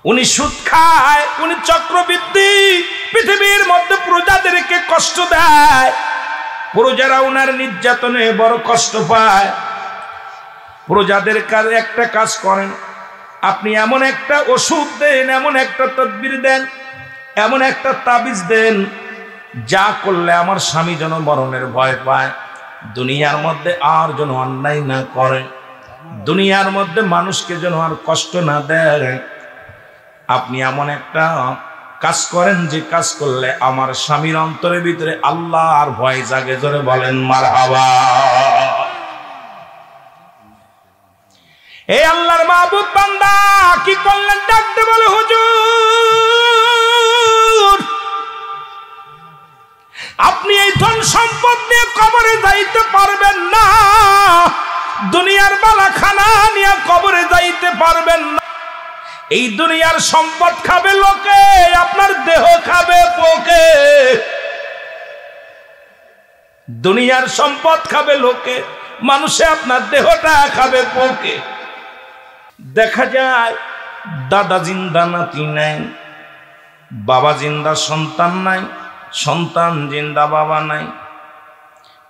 উনি সুদ খায়, উনি চক্রবৃদ্ধি, পৃথিবীর মধ্যে প্রজাদেরকে কষ্ট দেয়, প্রজারা উনার নির্যাতনে বড় কষ্ট পায়। প্রজাদের কাছে একটা কাজ করেন, আপনি এমন একটা ওষুধ দেন, এমন একটা তদবির দেন, এমন একটা তাবিজ দেন, যা করলে আমার স্বামী যেন মরণের ভয় পায়, দুনিয়ার মধ্যে আর যেন অন্যায় না করে, দুনিয়ার মধ্যে মানুষকে যেন আর কষ্ট না দেয়। আপনি এমন একটা কাজ করেন যে কাজ করলে আমার স্বামীর অন্তরের ভিতরে আল্লাহর ভয় জাগে। জোরে বলেন মারহাবা। এই আল্লাহর মাহবুব বান্দা কি করলেন? ডাকতে বলে, হুজুর, আপনি এই ধন সম্পদ নিয়ে কবরে যাইতে পারবেন না, দুনিয়ার বালাখানা নিয়ে কবরে যাইতে পারবেন না। এই দুনিয়ার সম্পদ খাবে লোকে, আপনার দেহ খাবে পোকে। দুনিয়ার সম্পদ খাবে লোকে, মানুষে আপনার দেহটা খাবে পোকে। দেখা যায় দাদা জিন্দা নাতি নাই, বাবা জিন্দা সন্তান নাই, সন্তান জিন্দা বাবা নাই।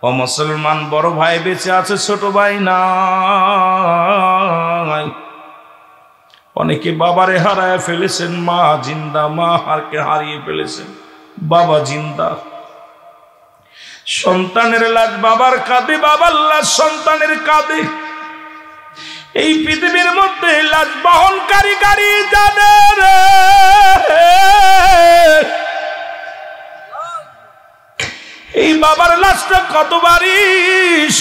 ও মুসলমান, বড় ভাই বেঁচে আছে, ছোট ভাই নাই। অনেকে বাবারে হারায় ফেলেছেন, মা জিন্দা, মা হারকে হারিয়ে ফেলেছেন, বাবা জিন্দা। সন্তানের লাশ বাবার কাঁধে, বাবার লাশ সন্তানের কাঁধে। এই পৃথিবীর মধ্যে লাশ বহনকারী গাড়ি জানে রে, এই বাবার লাশটা কত ভারী,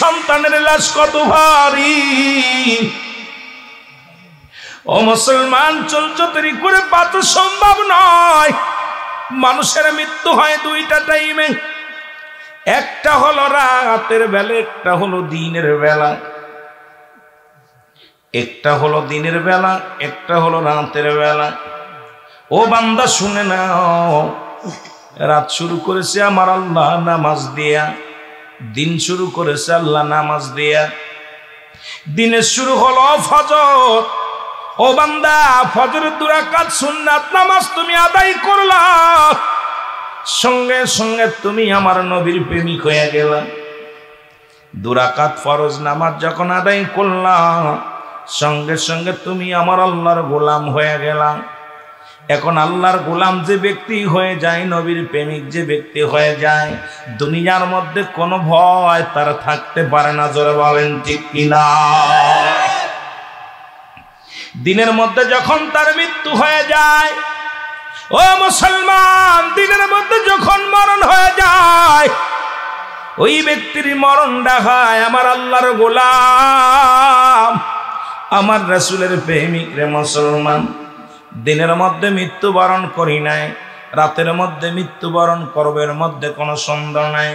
সন্তানের লাশ কত ভারী। ও মুসলমান, চলচতরি করে বাঁচা সম্ভব নয়। মানুষের মৃত্যু হয় দুইটা টাইমে, একটা হলো রাতের বেলা, একটা হলো দিনের বেলা। একটা হলো দিনের বেলা, একটা হলো রাতের বেলা। ও বান্দা শুনে নাও, রাত শুরু করেছে আমার আল্লাহ নামাজ দিয়া, দিন শুরু করেছে আল্লাহ নামাজ দিয়া। দিনের শুরু হলো ফজর। ও বান্দা, ফজরের 2 রাকাত সুন্নাত নামাজ তুমি আদায় করলা, সঙ্গে সঙ্গে তুমি আমার নবীর প্রেমিক হয়ে গেলা। 2 রাকাত ফরজ নামাজ যখন আদায় করলা, সঙ্গে সঙ্গে তুমি আমার আল্লাহর গোলাম হয়ে গেলা। এখন আল্লাহর গোলাম যে ব্যক্তি হয়ে যায়, নবীর প্রেমিক যে ব্যক্তি হয়ে যায়, দুনিয়ার মধ্যে কোনো ভয় তার থাকতে পারে না। জোরে বলেন ঠিক কিনা? দিনের মধ্যে যখন তার মৃত্যু হয়ে যায়, ও মুসলমান, দিনের মধ্যে যখন মরণ হয়ে যায়, ওই ব্যক্তির মরণ দেখায় আমার আল্লাহর গোলাম, আমার রাসূলের প্রেমিক রে মুসলমান। দিনের মধ্যে মৃত্যুবরণ করি নাই, রাতের মধ্যে মৃত্যুবরণ করবের মধ্যে কোনো সন্দেহ নাই।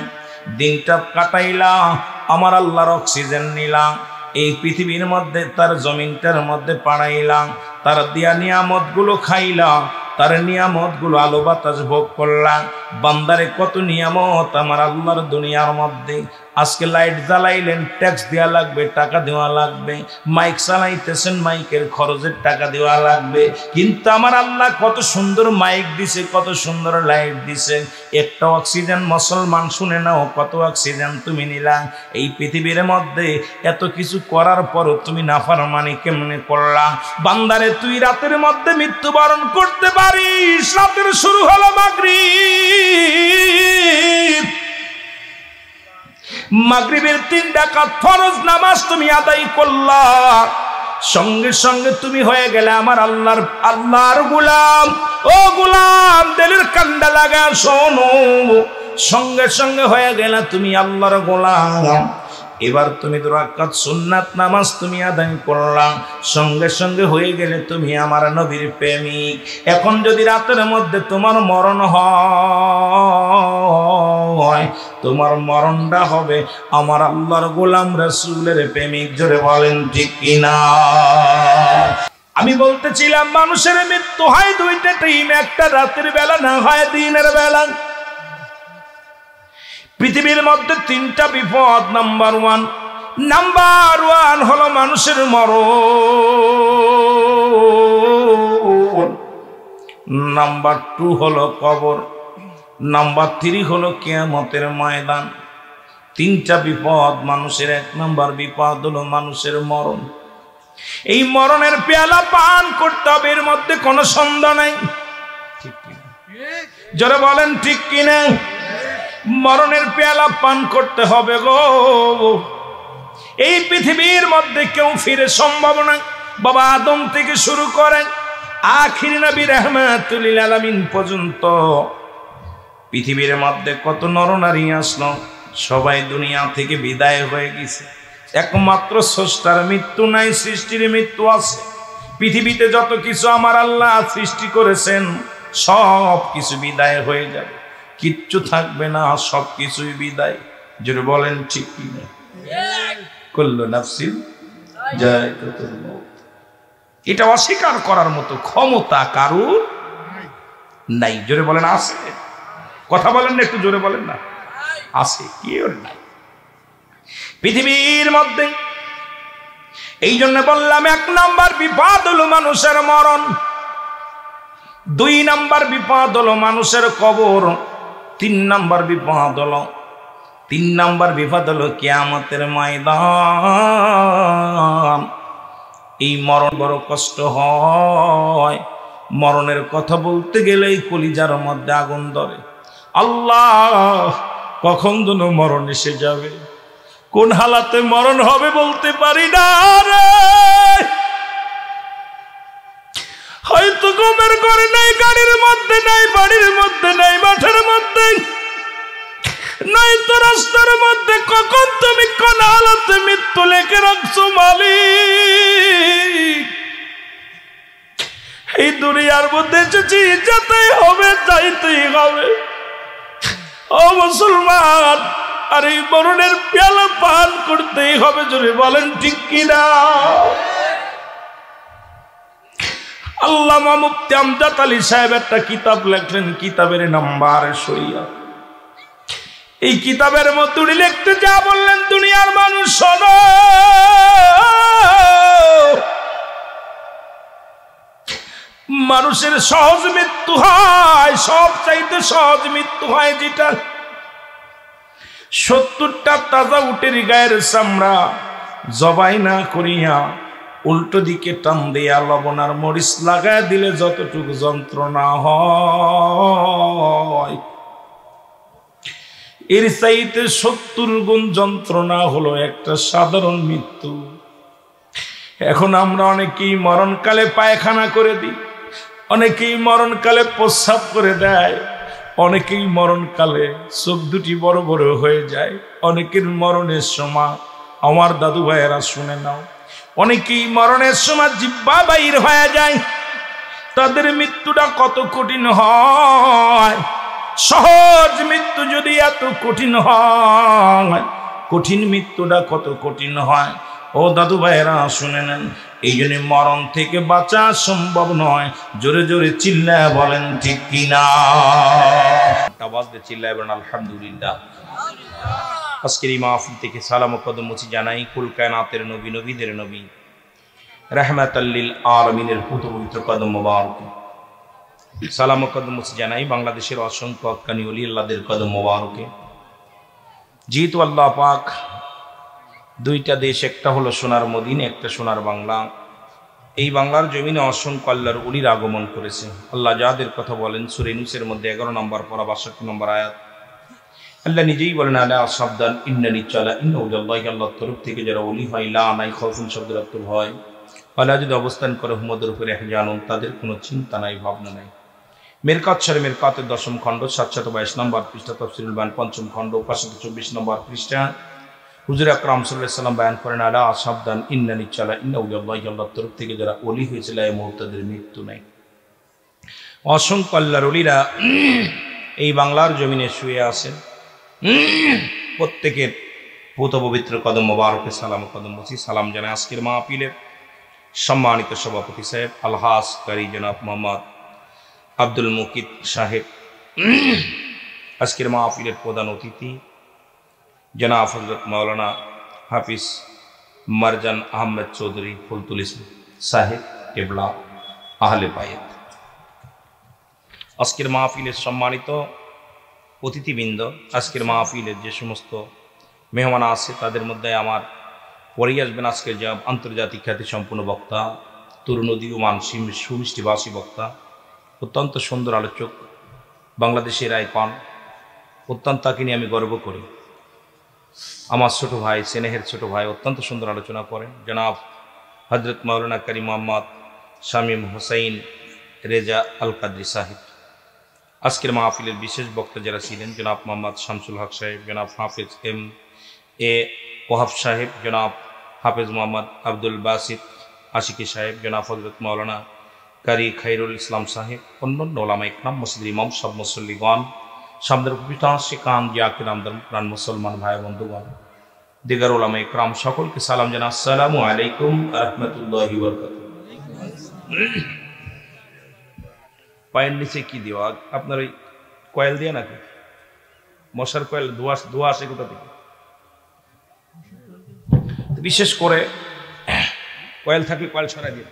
দিনটা কাটাইলাম, আমার আল্লাহর অক্সিজেন নিলাম, এই পৃথিবীর মধ্যে তার জমিনটার মধ্যে পাড়াইলাম, তার দিয়া নিয়ামতগুলো খাইলাম, তার নিয়ামতগুলো আলো বাতাস ভোগ করলাম। বান্দারে কত নিয়ামত আমার আল্লাহর দুনিয়ার মধ্যে। আজকে লাইট জ্বালাইলেন, ট্যাক্স দেওয়া লাগবে, টাকা দেওয়া লাগবে। মাইক চালাইতেছেন, মাইকের খরচের টাকা দেওয়া লাগবে। কিন্তু আমার আল্লাহ কত সুন্দর মাইক দিছে, কত সুন্দর লাইট দিছে। একটা অক্সিজেন, মুসলমান শুনে নাও, কত অক্সিজেন তুমি নিলা। এই পৃথিবীর মধ্যে এত কিছু করার পরও তুমি নাফরমানি কেমনে করলা? বান্দারে, তুই রাতের মধ্যে মৃত্যুবরণ করতে পারিস। রাতের শুরু হলো মাগরিব, মাগরিবের 3 রাকাত ফরজ নামাজ তুমি আদায় করলা, সঙ্গে সঙ্গে তুমি হয়ে গেলে আমার আল্লাহর গোলাম। ও গোলাম, দিলের কান্ডা লাগা শোনো, সঙ্গে সঙ্গে হয়ে গেলে তুমি আল্লাহর গোলাম। এবার তুমি 2 রাকাত সুন্নাত নামাজ তুমি আদায় করলা, সঙ্গে সঙ্গে হয়ে গেলে তুমি আমার নবীর প্রেমিক। এখন যদি রাতের মধ্যে তোমার মরণ হয়, তোমার মরণটা হবে আমার আল্লাহর গোলাম রাসূলের প্রেমিক। জোরে বলেন ঠিক কিনা? আমি বলতেছিলাম, মানুষের মৃত্যু হয় 2টা টাইম, একটা রাতের বেলা, না হয় দিনের বেলা। পৃথিবীর মধ্যে তিনটা বিপদ। নাম্বার ওয়ান হলো মানুষের মরণ, নাম্বার 2 হলো কবর, নাম্বার 3 হলো কিয়ামতের ময়দান। তিনটা বিপদ মানুষের। 1 নাম্বার বিপদ হলো মানুষের মরণ। এই মরণের পেয়ালা পান করতে হবে, এর মধ্যে কোনো সন্দেহ নাই। ঠিক কিনা? যারা বলেন ঠিক কিনা? মরণের পেয়ালা পান করতে হবে গো। এই পৃথিবীর মধ্যে কেউ ফিরে সম্ভব নয়। বাবা আদম থেকে শুরু করেন আখির নবী রাহমাতুল লিল আলামিন পর্যন্ত পৃথিবীর মধ্যে কত নরনারী আসলো, সবাই দুনিয়া থেকে বিদায় হয়ে গেছে। একমাত্র স্রষ্টার মৃত্যু নাই, সৃষ্টির মৃত্যু আছে। পৃথিবীতে যত কিছু আমার আল্লাহ সৃষ্টি করেছেন সব কিছু বিদায় হয়ে যাবে, কিচ্ছু থাকবে না, সব কিছুই বিদায়। যদি বলেন ঠিক কিনা? কুল্লু নাফসিন যায়কাতুল মউত। এটা অস্বীকার করার মতো ক্ষমতা কারুর নাই। জোরে বলেন আছে? কথা বলেন না, একটু জোরে বলেন না। আছে, কি ওর নাই পৃথিবীর মধ্যে। এই জন্য বললাম 1 নাম্বার বিপদ হলো মানুষের মরণ, 2 নাম্বার বিপদ হলো মানুষের কবর, 3 নাম্বার বিপদ হলো কিয়ামতের ময়দান। এই মরণ বড় কষ্ট হয়। মরণের কথা বলতে গেলেই কলিজার মধ্যে আগুন ধরে। আল্লাহ, কখন যেন মরণ এসে যাবে, কোন হালাতে মরণ হবে বলতে পারি না রে। হয়তো ঘুমের ঘরে নাই, গাড়ির মধ্যে নাই, বাড়ির মধ্যে নাই, মাঠের মধ্যে নাই, তো রাস্তার মধ্যে। কখন তুমি কোন হালাতে মৃত্যু লেখে রাখছো মালিক? এই দুনিয়ার মধ্যে এসেছি, যেতেই হবে, যাইতেই হবে। ও মুসলমান, আর এই মরণের পেয়ালা পান করতেই হবে। জোরে বলেন ঠিক কিনা? আল্লামা মুফতি আমজাদ আলী সাহেব একটা কিতাব লেখলেন, কিতাবের নাম্বার শরিয়াত। এই কিতাবের মধ্যে উনি লিখতে যা বললেন, দুনিয়ার মানুষ শোনো, মানুষের সহজ মৃত্যু হয়, সব চাইতে সহজ মৃত্যু হয় যেটা 70টা তাজা উটের গায়ের চামড়া জবাই না করিয়া উল্টো দিকে টান দিয়া লবণ আর মরিচ লাগায় দিলে যতটুকু যন্ত্রণা হয়, এর চাইতে 70 গুণ যন্ত্রণা হলো একটা সাধারণ মৃত্যু। এখন আমরা অনেকেই মরণকালে পায়খানা করে দিই, অনেকেই মরণকালে প্রস্রাব করে দেয়, অনেকেই মরণকালে চোখ দুটি বড় বড় হয়ে যায়, অনেকের মরণের সময়, আমার দাদু ভাইয়েরা শুনে নাও, অনেকেই মরণের সময় জিহ্বা বাইর হয়ে যায়। তাদের মৃত্যুটা কত কঠিন হয়। সহজ মৃত্যু যদি এত কঠিন হয়, কঠিন মৃত্যুটা কত কঠিন হয়। ও দাদু ভাইয়েরা শুনে নেন, এই জন্য মরণ থেকে বাঁচা সম্ভব নয়। জোরে জোরে চিল্লায় বলেন ঠিক কিনা? আওয়াজ দিয়ে চিল্লায় বলেন আলহামদুলিল্লাহ। আজকের এই মাহফিল থেকে সালাম ও কদম মুছি জানাই কুল কায়নাতের নবী, নবীদের নবী, রাহমাতাল লিল আলামিনের পবিত্র কদম মোবারক। সালাম ও কদম মুছি জানাই বাংলাদেশের অসংখ্য হক্কানি ওলি আল্লাহদের কদম মোবারকে। যেহেতু আল্লাহ পাক দুইটা দেশ, একটা হলো সোনার মদিনা, একটা সোনার বাংলা, এই বাংলার জমিনে অসংখ্য আল্লাহর ওলির আগমন করেছে। আল্লাহ যাদের কথা বলেন সূরা ইউনূসের মধ্যে 11 নম্বর পারা 62 নম্বর আয়াত, আল্লাহ নিজেই বলেন আলা সাবধান ইন্নানি চালা ইন্নাউল্লাহি, আল্লাহর তরফ থেকে যারা ওলি হয়, লা নাই খাউফুন শব্দের অর্থ ভয়, আল্লাহ যদি অবস্থান করে হুমদের উপরে জানুন, তাদের কোনো চিন্তা নাই, ভাবনা নাই। মেরকাত শরীফ মেরকাতের 10ম খণ্ড 722 নম্বর পৃষ্ঠা, তাফসীরুল বায়ান 5ম খণ্ড 524 নম্বর পৃষ্ঠা, হুজুর আকরাম সাল্লাল্লাহু আলাইহি ওয়াসাল্লাম বয়ান করেন আলা সাবধান ইন্নানি চালা ইন্নাউল্লাহি, আল্লাহর তরফ থেকে যারা ওলি হয়েছিল এই মুহূর্তের মৃত্যু নাই। অসংখ্য আল্লাহর ওলিরা এই বাংলার জমিনে শুয়ে আছেন। প্রত্যেকের পুত পবিত্র কদম মোবারকে সালাম কদম মুছি। সালাম জানাই আজকের মাহফিলের সম্মানিত সভাপতি সাহেব আলহাজ কারি জনাব মোহাম্মদ আব্দুল মুকিত সাহেব, আজকের মাহফিলের প্রধান অতিথি জনাব হযরত মাওলানা হাফিজ মারজান আহমেদ চৌধুরী ফুলতুলি সাহেব কেবলা আহলে বায়াত। আজকের মাহফিলের সম্মানিত অতিথিবৃন্দ, আজকের মাহফিলের যে সমস্ত মেহমান আছে তাদের মধ্যে আমার পরেই আসবেন আজকের যে আন্তর্জাতিক খ্যাতি সম্পন্ন বক্তা, তরুণ উদীয়মান সুমিষ্টিভাষী বক্তা, অত্যন্ত সুন্দর আলোচক, বাংলাদেশের আইকন, অত্যন্ত তাকে নিয়ে আমি গর্ব করি। আমার ছোট ভাই, স্নেহের ছোট ভাই, অত্যন্ত সুন্দর আলোচনা করেন জনাব হযরত মাওলানা করিম মোহাম্মদ শামীম হোসাইন রেজা আল কাদরি সাহেব। আজকের মাহফিলের বিশেষ বক্তা যারা ছিলেন জনাব মোহাম্মদ শামসুল হক সাহেব, জনাব হাফেজ এ ওহাব সাহেব, জনাব হাফেজ মোহাম্মদ আব্দুল বাসিত আশিকি সাহেব, জনাব হযরত মাওলানা কারি খাইরুল ইসলাম সাহেব, অন্যান্য ওলামা ইকরাম, মসজিদের ইমাম, সব মুসল্লিগণ, সামনের উপবিষ্টান শিকান জিয়াকির আমদান প্রাণ মুসলমান ভাই বন্ধুগণ, দিগার ওলামা ইকরাম, সকলকে সালাম জানা আসসালামু আলাইকুম রাহমাতুল্লাহি ওয়া বারাকাতুহু। পায়ের নিচে কি দেওয়া? আপনার ওই কয়েল দিয়ে নাকি? মশার কয়েল ধোয়া আসে কোথা থেকে? বিশেষ করে কয়েল থাকলে কয়েল ছড়াই দিয়ে।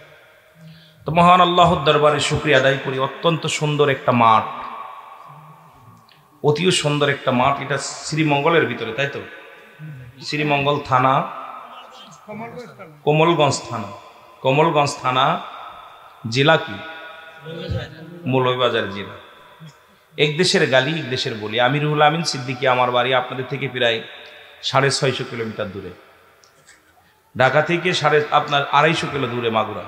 তো মহান আল্লাহর দরবারে শুকরিয়া আদায় করি। অত্যন্ত সুন্দর একটা মাঠ, অতিও সুন্দর একটা মাঠ। এটা শ্রীমঙ্গলের ভিতরে, তাই তো? শ্রীমঙ্গল থানা, কমলগঞ্জ থানা, জেলা কি? মৌলভীবাজার জেলা। এক দেশের গালি এক দেশের বলি। আমি রুহুল আমিন সিদ্দিকী, আমার বাড়ি আপনাদের থেকে প্রায় 650 কিলোমিটার দূরে। ঢাকা থেকে আপনার 250 কিলো দূরে মাগুরা।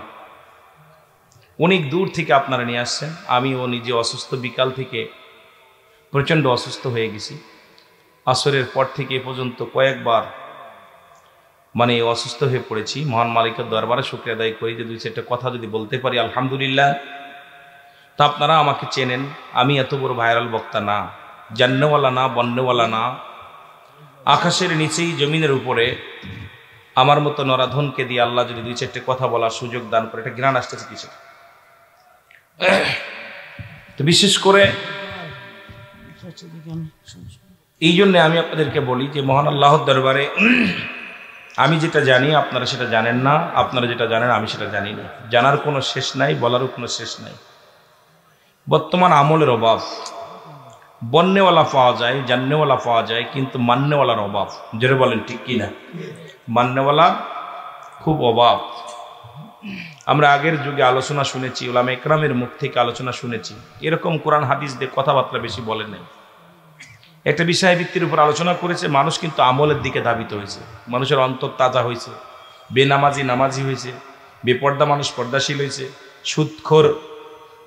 অনেক দূর থেকে আপনারা নিয়ে আসছেন। আমিও নিজে অসুস্থ, বিকাল থেকে প্রচণ্ড অসুস্থ হয়ে গেছি। আসরের পর থেকে এ পর্যন্ত কয়েকবার অসুস্থ হয়ে পড়েছি। মহান মালিকের দরবারে শুকরিয়া আদায় করি যে 2-4টা কথা যদি বলতে পারি আলহামদুলিল্লাহ। তা আপনারা আমাকে চেনেন, আমি এত বড় ভাইরাল বক্তা না, জান্নেওয়ালা না, বন্নেওয়ালা না। আকাশের নিচেই জমিনের উপরে আমার মতো নরাধনকে দিয়ে আল্লাহ যদি 2-4টে কথা বলার সুযোগ দান করে, এটা জ্ঞান আসতেছে কিছু। তো বিশেষ করে এই জন্য আমি আপনাদেরকে বলি যে মহান আল্লাহর দরবারে আমি যেটা জানি আপনারা সেটা জানেন না, আপনারা যেটা জানেন আমি সেটা জানি না। জানার কোনো শেষ নাই, বলারও কোনো শেষ নাই। বর্তমান আমলের অভাব। বন্নেওয়ালা পাওয়া যায়, জান্নেওয়ালা পাওয়া যায়, কিন্তু মান্নেওয়ালার অভাব। জোরে বলেন ঠিক কি না? মান্নেওয়ালার খুব অভাব। আমরা আগের যুগে আলোচনা শুনেছি, উলামা ইকরামের মুখ থেকে আলোচনা শুনেছি, এরকম কোরআন হাদিস দিয়ে কথাবার্তা বেশি বলে নাই। একটা বিষয় ভিত্তির উপর আলোচনা করেছে, মানুষ কিন্তু আমলের দিকে ধাবিত হয়েছে। মানুষের অন্তর তাজা হয়েছে, বেনামাজি নামাজি হয়েছে, বেপর্দা মানুষ পর্দাশীল হয়েছে, সুদখোর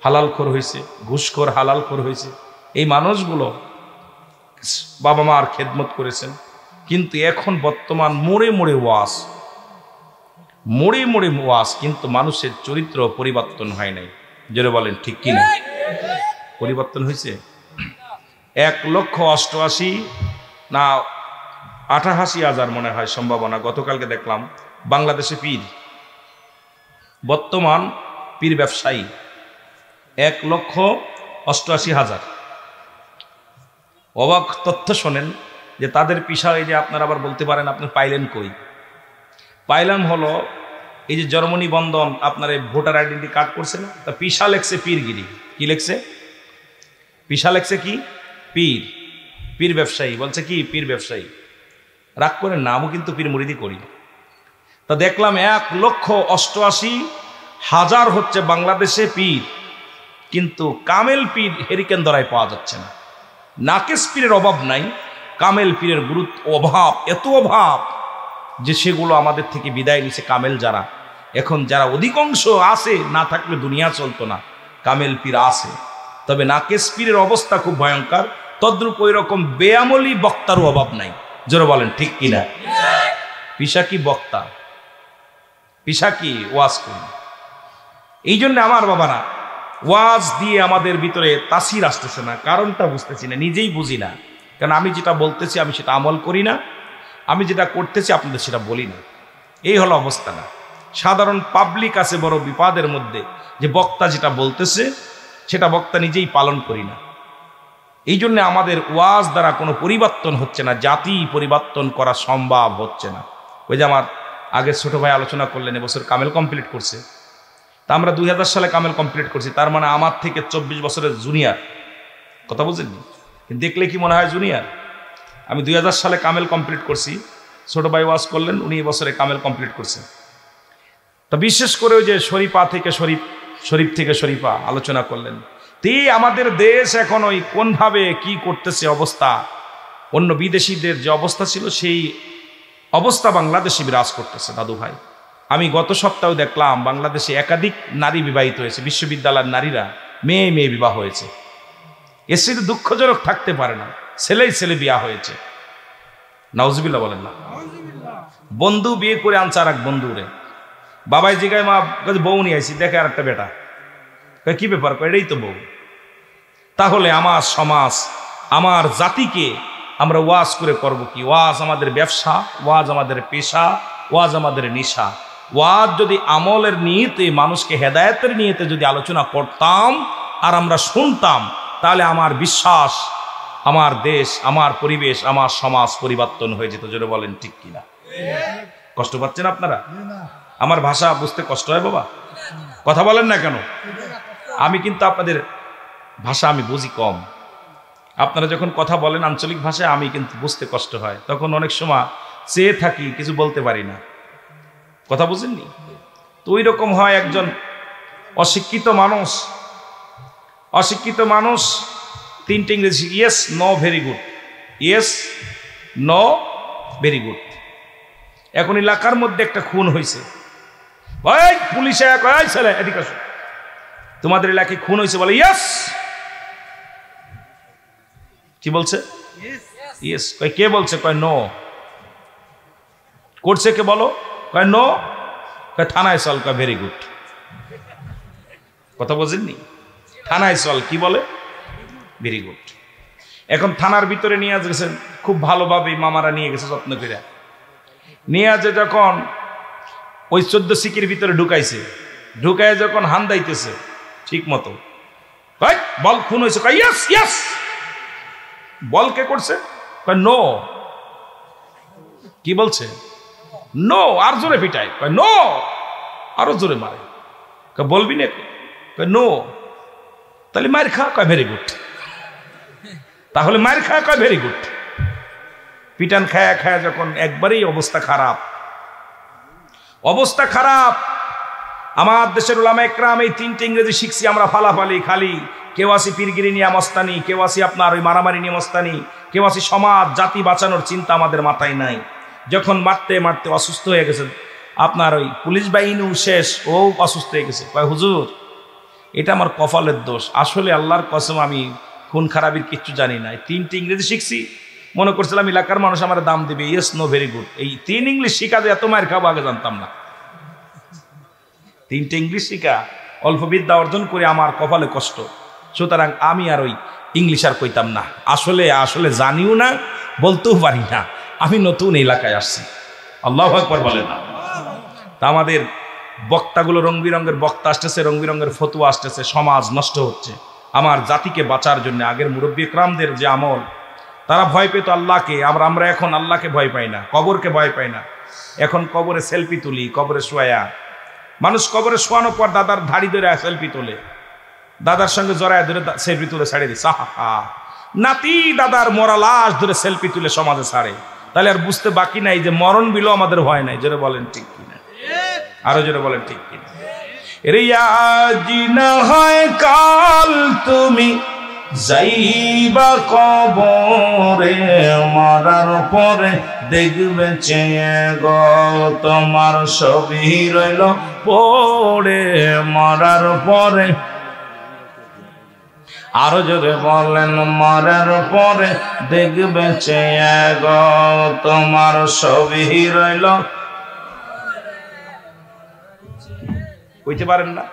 হালালখোর হয়েছে, ঘুষখোর হালালখোর হয়েছে। এই মানুষগুলো বাবা মার খেদমত করেছেন, কিন্তু এখন বর্তমান মোড়ে মোড়ে ওয়াজ, কিন্তু মানুষের চরিত্র পরিবর্তন হয় নাই। যেটা বলেন ঠিক কিনা? পরিবর্তন হয়েছে। 1,88,000 না 88,000 মনে হয় সম্ভাবনা। গতকালকে দেখলাম বাংলাদেশে পীর, বর্তমান পীর ব্যবসায়ী 1,88,000। অবাক তথ্য শোনেন যে তাদের পিসা, এই যে আপনারা আবার বলতে পারেন আপনার পাইলেন কই? পাইলাম হলো এই যে জন্মনি বন্ধন, আপনার এই ভোটার আইডেন্টি কার্ড করছে না, তা পিসা লেখছে পীরগিরি। কি লেখছে? পিসা লেখছে কি? পীর ব্যবসায়ী। বলছে কি পীর ব্যবসায়ী। রাগ করেন না, আমিও কিন্তু পীর মুরিদি করি। তা দেখলাম 1,88,000 হচ্ছে বাংলাদেশে পীর, কিন্তু কামেল পীর হেরিকেন ধরায় পাওয়া যাচ্ছে না। নাকেশ পীরের অভাব নাই, কামেল পীরের গুরুত্ব অভাব, এত অভাব যে সেগুলো আমাদের থেকে বিদায় নিছে। কামেল যারা এখন, যারা অধিকাংশ আছে, না থাকলে দুনিয়া চলতো না। কামেল পীর আছে, তবে নাকেশ পীরের অবস্থা খুব ভয়ঙ্কর। তদ্রূপ ওই রকম বেআমলি বক্তারও অভাব নাই। জোরে বলেন ঠিক কিনা? পিসা কি বক্তা, পিসা কি ওয়াজ করি। এই জন্য আমার বাবারা, ওয়াজ দিয়ে আমাদের ভিতরে তাসির আসতেছে না। কারণটা বুঝতেছি না, নিজেই বুঝি না। কারণ আমি যেটা বলতেছি আমি সেটা আমল করি না, আমি যেটা করতেছি আপনাদের সেটা বলি না। এই হলো অবস্থা। না সাধারণ পাবলিক আছে বড় বিপদের মধ্যে, যে বক্তা যেটা বলতেছে সেটা বক্তা নিজেই পালন করি না। এই জন্য আমাদের ওয়াজ দ্বারা কোনো পরিবর্তন হচ্ছে না, জাতি পরিবর্তন করা সম্ভব হচ্ছে না। ওই যে আমার আগের ছোট ভাই আলোচনা করলেন এবছর কামেল কমপ্লিট করছে, তা আমরা 2000 সালে কামেল কমপ্লিট করছি, তার মানে আমার থেকে 24 বছরের জুনিয়র। কথা বুঝেননি? দেখলে কি মনে হয় জুনিয়র? আমি 2000 সালে কামেল কমপ্লিট করছি, ছোট ভাই ওয়াজ করলেন, উনি এবছরে কামেল কমপ্লিট করছেন। তো বিশেষ করে ওই যে শরীফা থেকে শরীফ থেকে শরীফা আলোচনা করলেন। আমাদের দেশ এখন ওই কোনভাবে কি করতেছে অবস্থা, অন্য বিদেশিদের যে অবস্থা ছিল সেই অবস্থা বাংলাদেশে বিরাজ করতেছে। দাদু ভাই, আমি গত সপ্তাহে দেখলাম বাংলাদেশে একাধিক নারী বিবাহিত হয়েছে, বিশ্ববিদ্যালয়ের নারীরা মেয়ে বিবাহ হয়েছে। এর সাথে দুঃখজনক থাকতে পারে না, ছেলে বিয়া হয়েছে। নাউজুবিল্লাহ বলেন না। বন্ধু বিয়ে করে আনছে আর এক বন্ধুরে, বাবাই জিগায় মা বউ নিয়ে আইছি, দেখে আর একটা বেটা, কি ব্যাপার? এটাই তো বউ। তাহলে আমার সমাজ, আমার জাতিকে আমরা ওয়াজ করে করব কি? ওয়াজ আমাদের ব্যবসা, ওয়াজ আমাদের পেশা, ওয়াজ আমাদের নেশা। ওয়াজ যদি আমলের নিয়তে, মানুষকে হেদায়েতের নিয়তে যদি আলোচনা করতাম আর আমরা শুনতাম, তাহলে আমার বিশ্বাস আমার দেশ, আমার পরিবেশ, আমার সমাজ পরিবর্তন হয়ে যেত। জোরে বলেন ঠিক কিনা? কষ্ট পাচ্ছেন আপনারা? আমার ভাষা বুঝতে কষ্ট হয় বাবা? কথা বলেন না কেন? আমি কিন্তু আপনাদের ভাষা আমি বুঝি কম। আপনারা যখন কথা বলেন আঞ্চলিক ভাষায়, আমি কিন্তু বুঝতে কষ্ট হয়, তখন অনেক সময় চেয়ে থাকি, কিছু বলতে পারি না। কথা বুঝেননি? তো ওই রকম হয় একজন অশিক্ষিত মানুষ 3টে ইংরেজি, yes no very good, yes no very good. এখন এলাকার মধ্যে একটা খুন হয়েছে, পুলিশে ছেলে এদিকে আসো, তোমাদের এলাকায় খুন হয়েছে, বলে ইয়েস। কি বলছে? ইয়েস। কয় কে বলছে? কয় নো। করছে কে বলো? কয় নো। কয় থানায় চল। কয় ভেরি গুড। কথা বোঝেননি? থানায় চল কি বলে? Very good. এখন থানার ভিতরে নিয়ে গেছে, খুব ভালোভাবে মামারা নিয়ে গেছে, যত্ন করে নিয়ে যে যখন ওই 14 সিকির ভিতরে ঢুকায় যখন হান দাইতেছে ঠিক মতো, বল খুন হয়েছে, কয় ইয়েস ইয়েস। বল কে করছে? কয় নো। কি বলছে? নো। আর জোরে পিটায়, কয় নো। আরো জোরে মারে, কয় বলবি না? কয় নো। তাহলে মার খা। কয় ভেরি গুড। তাহলে মার খা। কয় ভেরি গুড। পিটান খায়া যখন একবারেই অবস্থা খারাপ। আমার দেশের উলামা একরাম এই 3টে ইংরেজি শিখছি আমরা ফালাফালি, খালি কেউ আসি পীরগিরি নিয়ে মস্তানি, কেউ আসি আপনার ওই মারামারি নিয়ে মস্তানি, কেউ আসি সমাজ জাতি বাঁচানোর চিন্তা আমাদের মাথায় নাই। যখন মারতে অসুস্থ হয়ে গেছে, আপনার ওই পুলিশ বাহিনী শেষ, ও অসুস্থ হয়ে গেছে, কয় হুজুর এটা আমার কপালের দোষ, আসলে আল্লাহর কসম আমি খুন খারাপির কিচ্ছু জানি না। 3টে ইংরেজি শিখছি, মনে করছিলাম এলাকার মানুষ আমার দাম দেবে, ইয়েস নো ভেরি গুড। এই 3 ইংলিশ শিখা যে এত মায়ের খাবো আগে জানতাম না। 3টে ইংলিশ শিখা অল্প বিদ্যা অর্জন করে আমার কপালে কষ্ট, সুতরাং আমি আর ওই ইংলিশ আর কইতাম না। আসলে জানিও না, বলতেও পারি না। আমি নতুন এলাকায় আসছি। আল্লাহু আকবার বলেন না। তা আমাদের বক্তাগুলো রং বিরঙ্গের বক্তা আসতেছে, রং বিরঙ্গের ফতুয়া আসতেছে, সমাজ নষ্ট হচ্ছে। আমার জাতিকে বাঁচার জন্য আগের মুরব্বী ইকরামদের যে আমল, তারা ভয় পেত আল্লাহকে, আমরা এখন আল্লাহকে ভয় পাই না, কবরকে ভয় পাই না। এখন কবরে সেলফি তুলি, কবরে শোয়া মানুষ, কবরে শোয়ানোর পর দাদার ধাড়ি ধরে সেলফি তোলে, দাদার সঙ্গে জড়ায় ধরে সেলফি তুলে ছাড়ে দিচ্ছে। নাতি দাদার মরা লাশ ধরে সেলফি তুলে সমাজে ছাড়ে, তাহলে আর বুঝতে বাকি নাই যে মরণ বিলো আমাদের ভয় নাই। জোরে বলেন ঠিক কিনা? আরো জোরে বলেন ঠিক কিনা? রিয়াজি না হয় কাল তুমি যাইবা কবরে, মরার পরে দেখবে চেয়ে গো তোমার ছবি রইল পড়ে, মরার পরে। আরো জোরে বলেন, মরার পরে দেখবে চেয়ে গো তোমার ছবি রইল। কইতে পারেন না?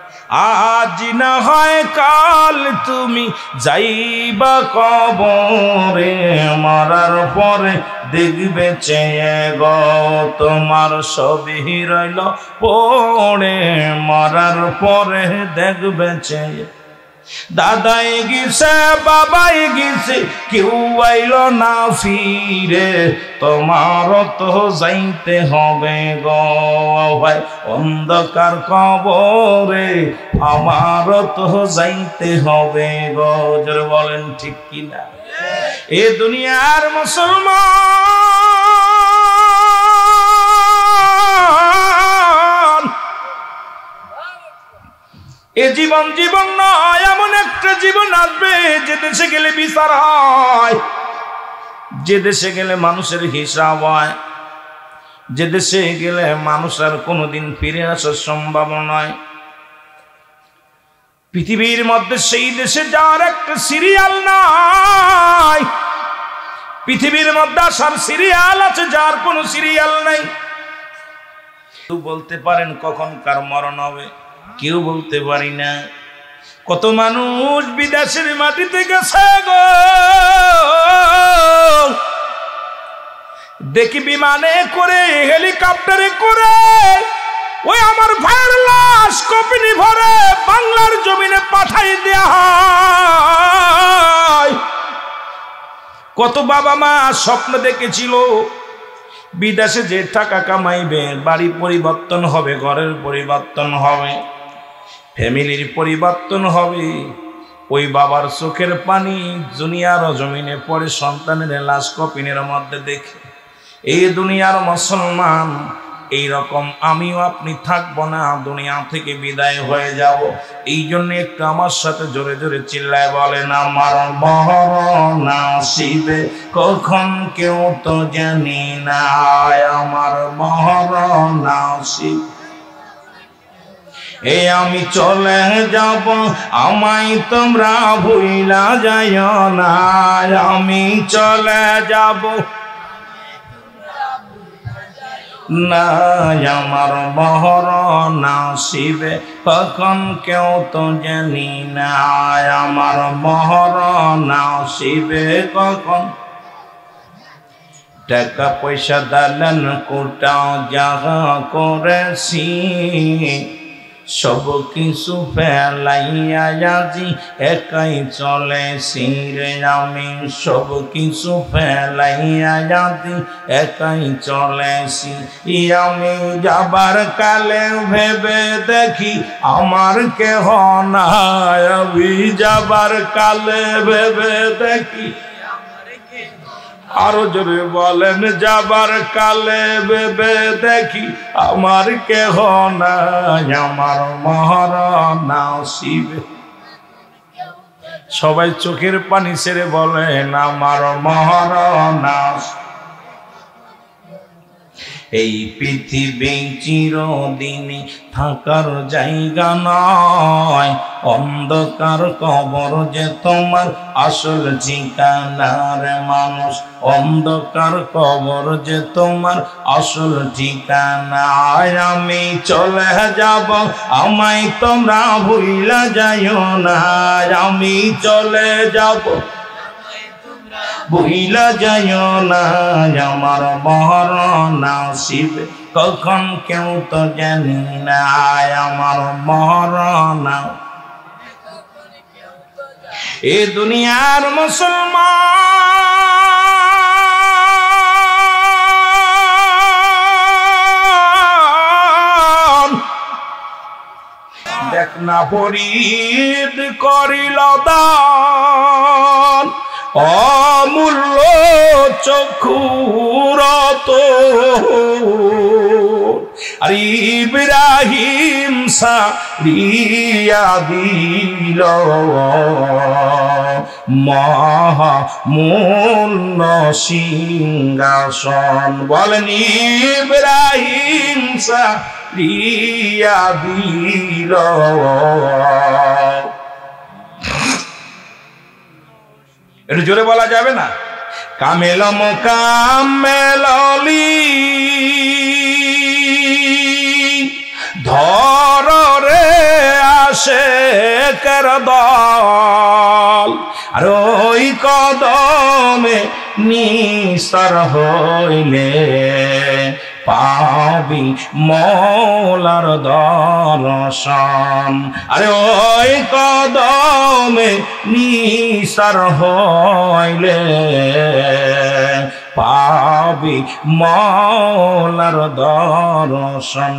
আজ না হয় কাল তুমি যাইবা কবরে, মরার পরে দেখবে চেয়ে গো তোমার ছবি রইল পড়ে, মরার পরে দেখবে চেয়ে। দাদাই গেছে বাবাই গেছে কেউ আইল না ফিরে তোমার তো যাইতে হবে গো ভাই অন্ধকার কবরে আমার তো যাইতে হবে গো জোরে বলেন ঠিক কিনা এ দুনিয়ার মুসলমান এ জীবন জীবন নয় এমন একটা জীবন আসবে যে দেশে গেলে বিচার হয় যে দেশে গেলে মানুষের হিসাব হয় যে দেশে গেলে মানুষ আর কোনোদিন ফিরে আসার সম্ভব নয় পৃথিবীর মধ্যে সেই দেশে যাওয়ার একটা সিরিয়াল নাই পৃথিবীর মধ্যে আসার সিরিয়াল আছে যার কোনো সিরিয়াল নাই কেউ বলতে পারেন কখন কার মরণ হবে কেউ বলতে পারি না কত মানুষ বিদেশের মাটিতে গেছে গো দেখি বিমানে করে হেলিকপ্টারে করে ওই আমার ভাইয়ের লাশ কফিনে ভরে বাংলার জমিনে পাঠাই দেয়া হয় কত বাবা মা স্বপ্ন দেখেছিল বিদেশে যে টাকা কামাইবে বাড়ি পরিবর্তন হবে ঘরের পরিবর্তন হবে ফ্যামিলির পরিবর্তন হবে ওই বাবার চোখের পানি দুনিয়ার জমিনে পড়ে সন্তানের লাশ কফিনের মধ্যে দেখে এই দুনিয়ার মুসলমান এই রকম আমিও আপনি থাকবো না দুনিয়া থেকে বিদায় হয়ে যাব এই জন্য একটু আমার সাথে জোরে জোরে চিল্লায় বলেন আমার মরণ আসিবে কখন কেউ তো জানি না আমার মরণ আসিবে এ আমি চলে যাব আমায় তোমরা ভুইলা যাইও না আমি চলে যাব না আমার মরণ আসিবে কখন কেউ তো জানি না আমার মরণ আসিবে কখন টাকা পয়সা দালান কোটা জাগা করেছি সব কিছু ফেলাইয়া আজি একাই চলেছি রে আমি সব কিছু ফেলাইয়া আজি একাই চলেছি আমি যাবার কালে ভেবে দেখি আমার কেহ নাই আমি যাবার কালে ভেবে দেখি আরো জোরে বলেন যাবার কালে ভেবে দেখি আমার কেহ নাই আমার মরণ আসিবে সবাই চোখের পানি ছেড়ে বলেন আমার মরণ আসিবে এই পৃথিবী চিরদিনই থাকার জায়গা নয় অন্ধকার কবর যে তোমার আসল ঠিকানা রে মানুষ অন্ধকার কবর যে তোমার আসল ঠিকানা আমি চলে যাব আমায় তোমরা ভুইলা যাইও না আমি চলে যাব ভুইলা যাইও না আমার মরণ আসিবে কখন কেউ তো জানি না আমার মরণ এ দুনিয়ার মুসলমান দেখ না ফরিদ করিল দান অমূল্য চক্ষুরত আর ইব্রাহিম সারিয়া দিল মহামূল্য সিংহাসন বলেন ইব্রাহিম সারিয়া দিল এটা জোরে বলা যাবে না কামেল মোকামেলি ধর রে আসে কের দল আর ওই কদমে নিস্তার হইলে পাবি মৌলার দর্শন। আরে ওই কদমে নিসার হইলে পাবি মৌলার দর্শন।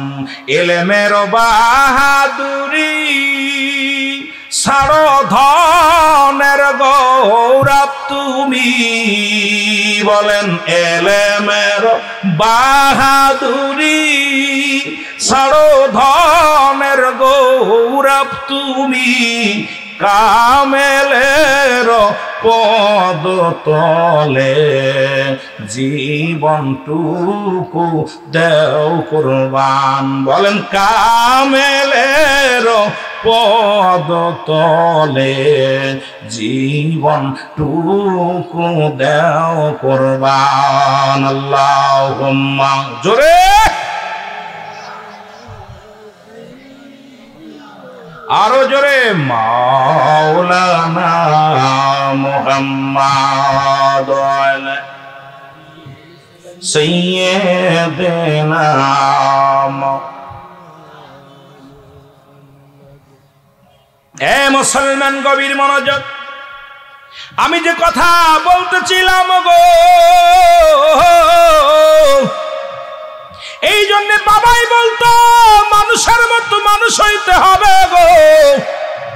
ইলমের বাহাদুরি সারো ধনের গৌরব তুমি, বলেন ইলমের বাহাদুরি সারো ধনের গৌরব তুমি, কামেলের পদ তলে জীবনটুকু দেও কুরবান। বলেন কামেলের পদ তলে জীবনটুকু দেও কুরবান। আল্লাহুম্মা, জোরে আরো জোরে, মাওলানা মুহাম্মদ সাইয়্যিদিনা। এ মুসলমান গভীর মনোযোগ, আমি যে কথা বলতেছিলাম গো, এই জন্য বাবাই বলতো মানুষের মতো মানুষ হইতে হবে গো।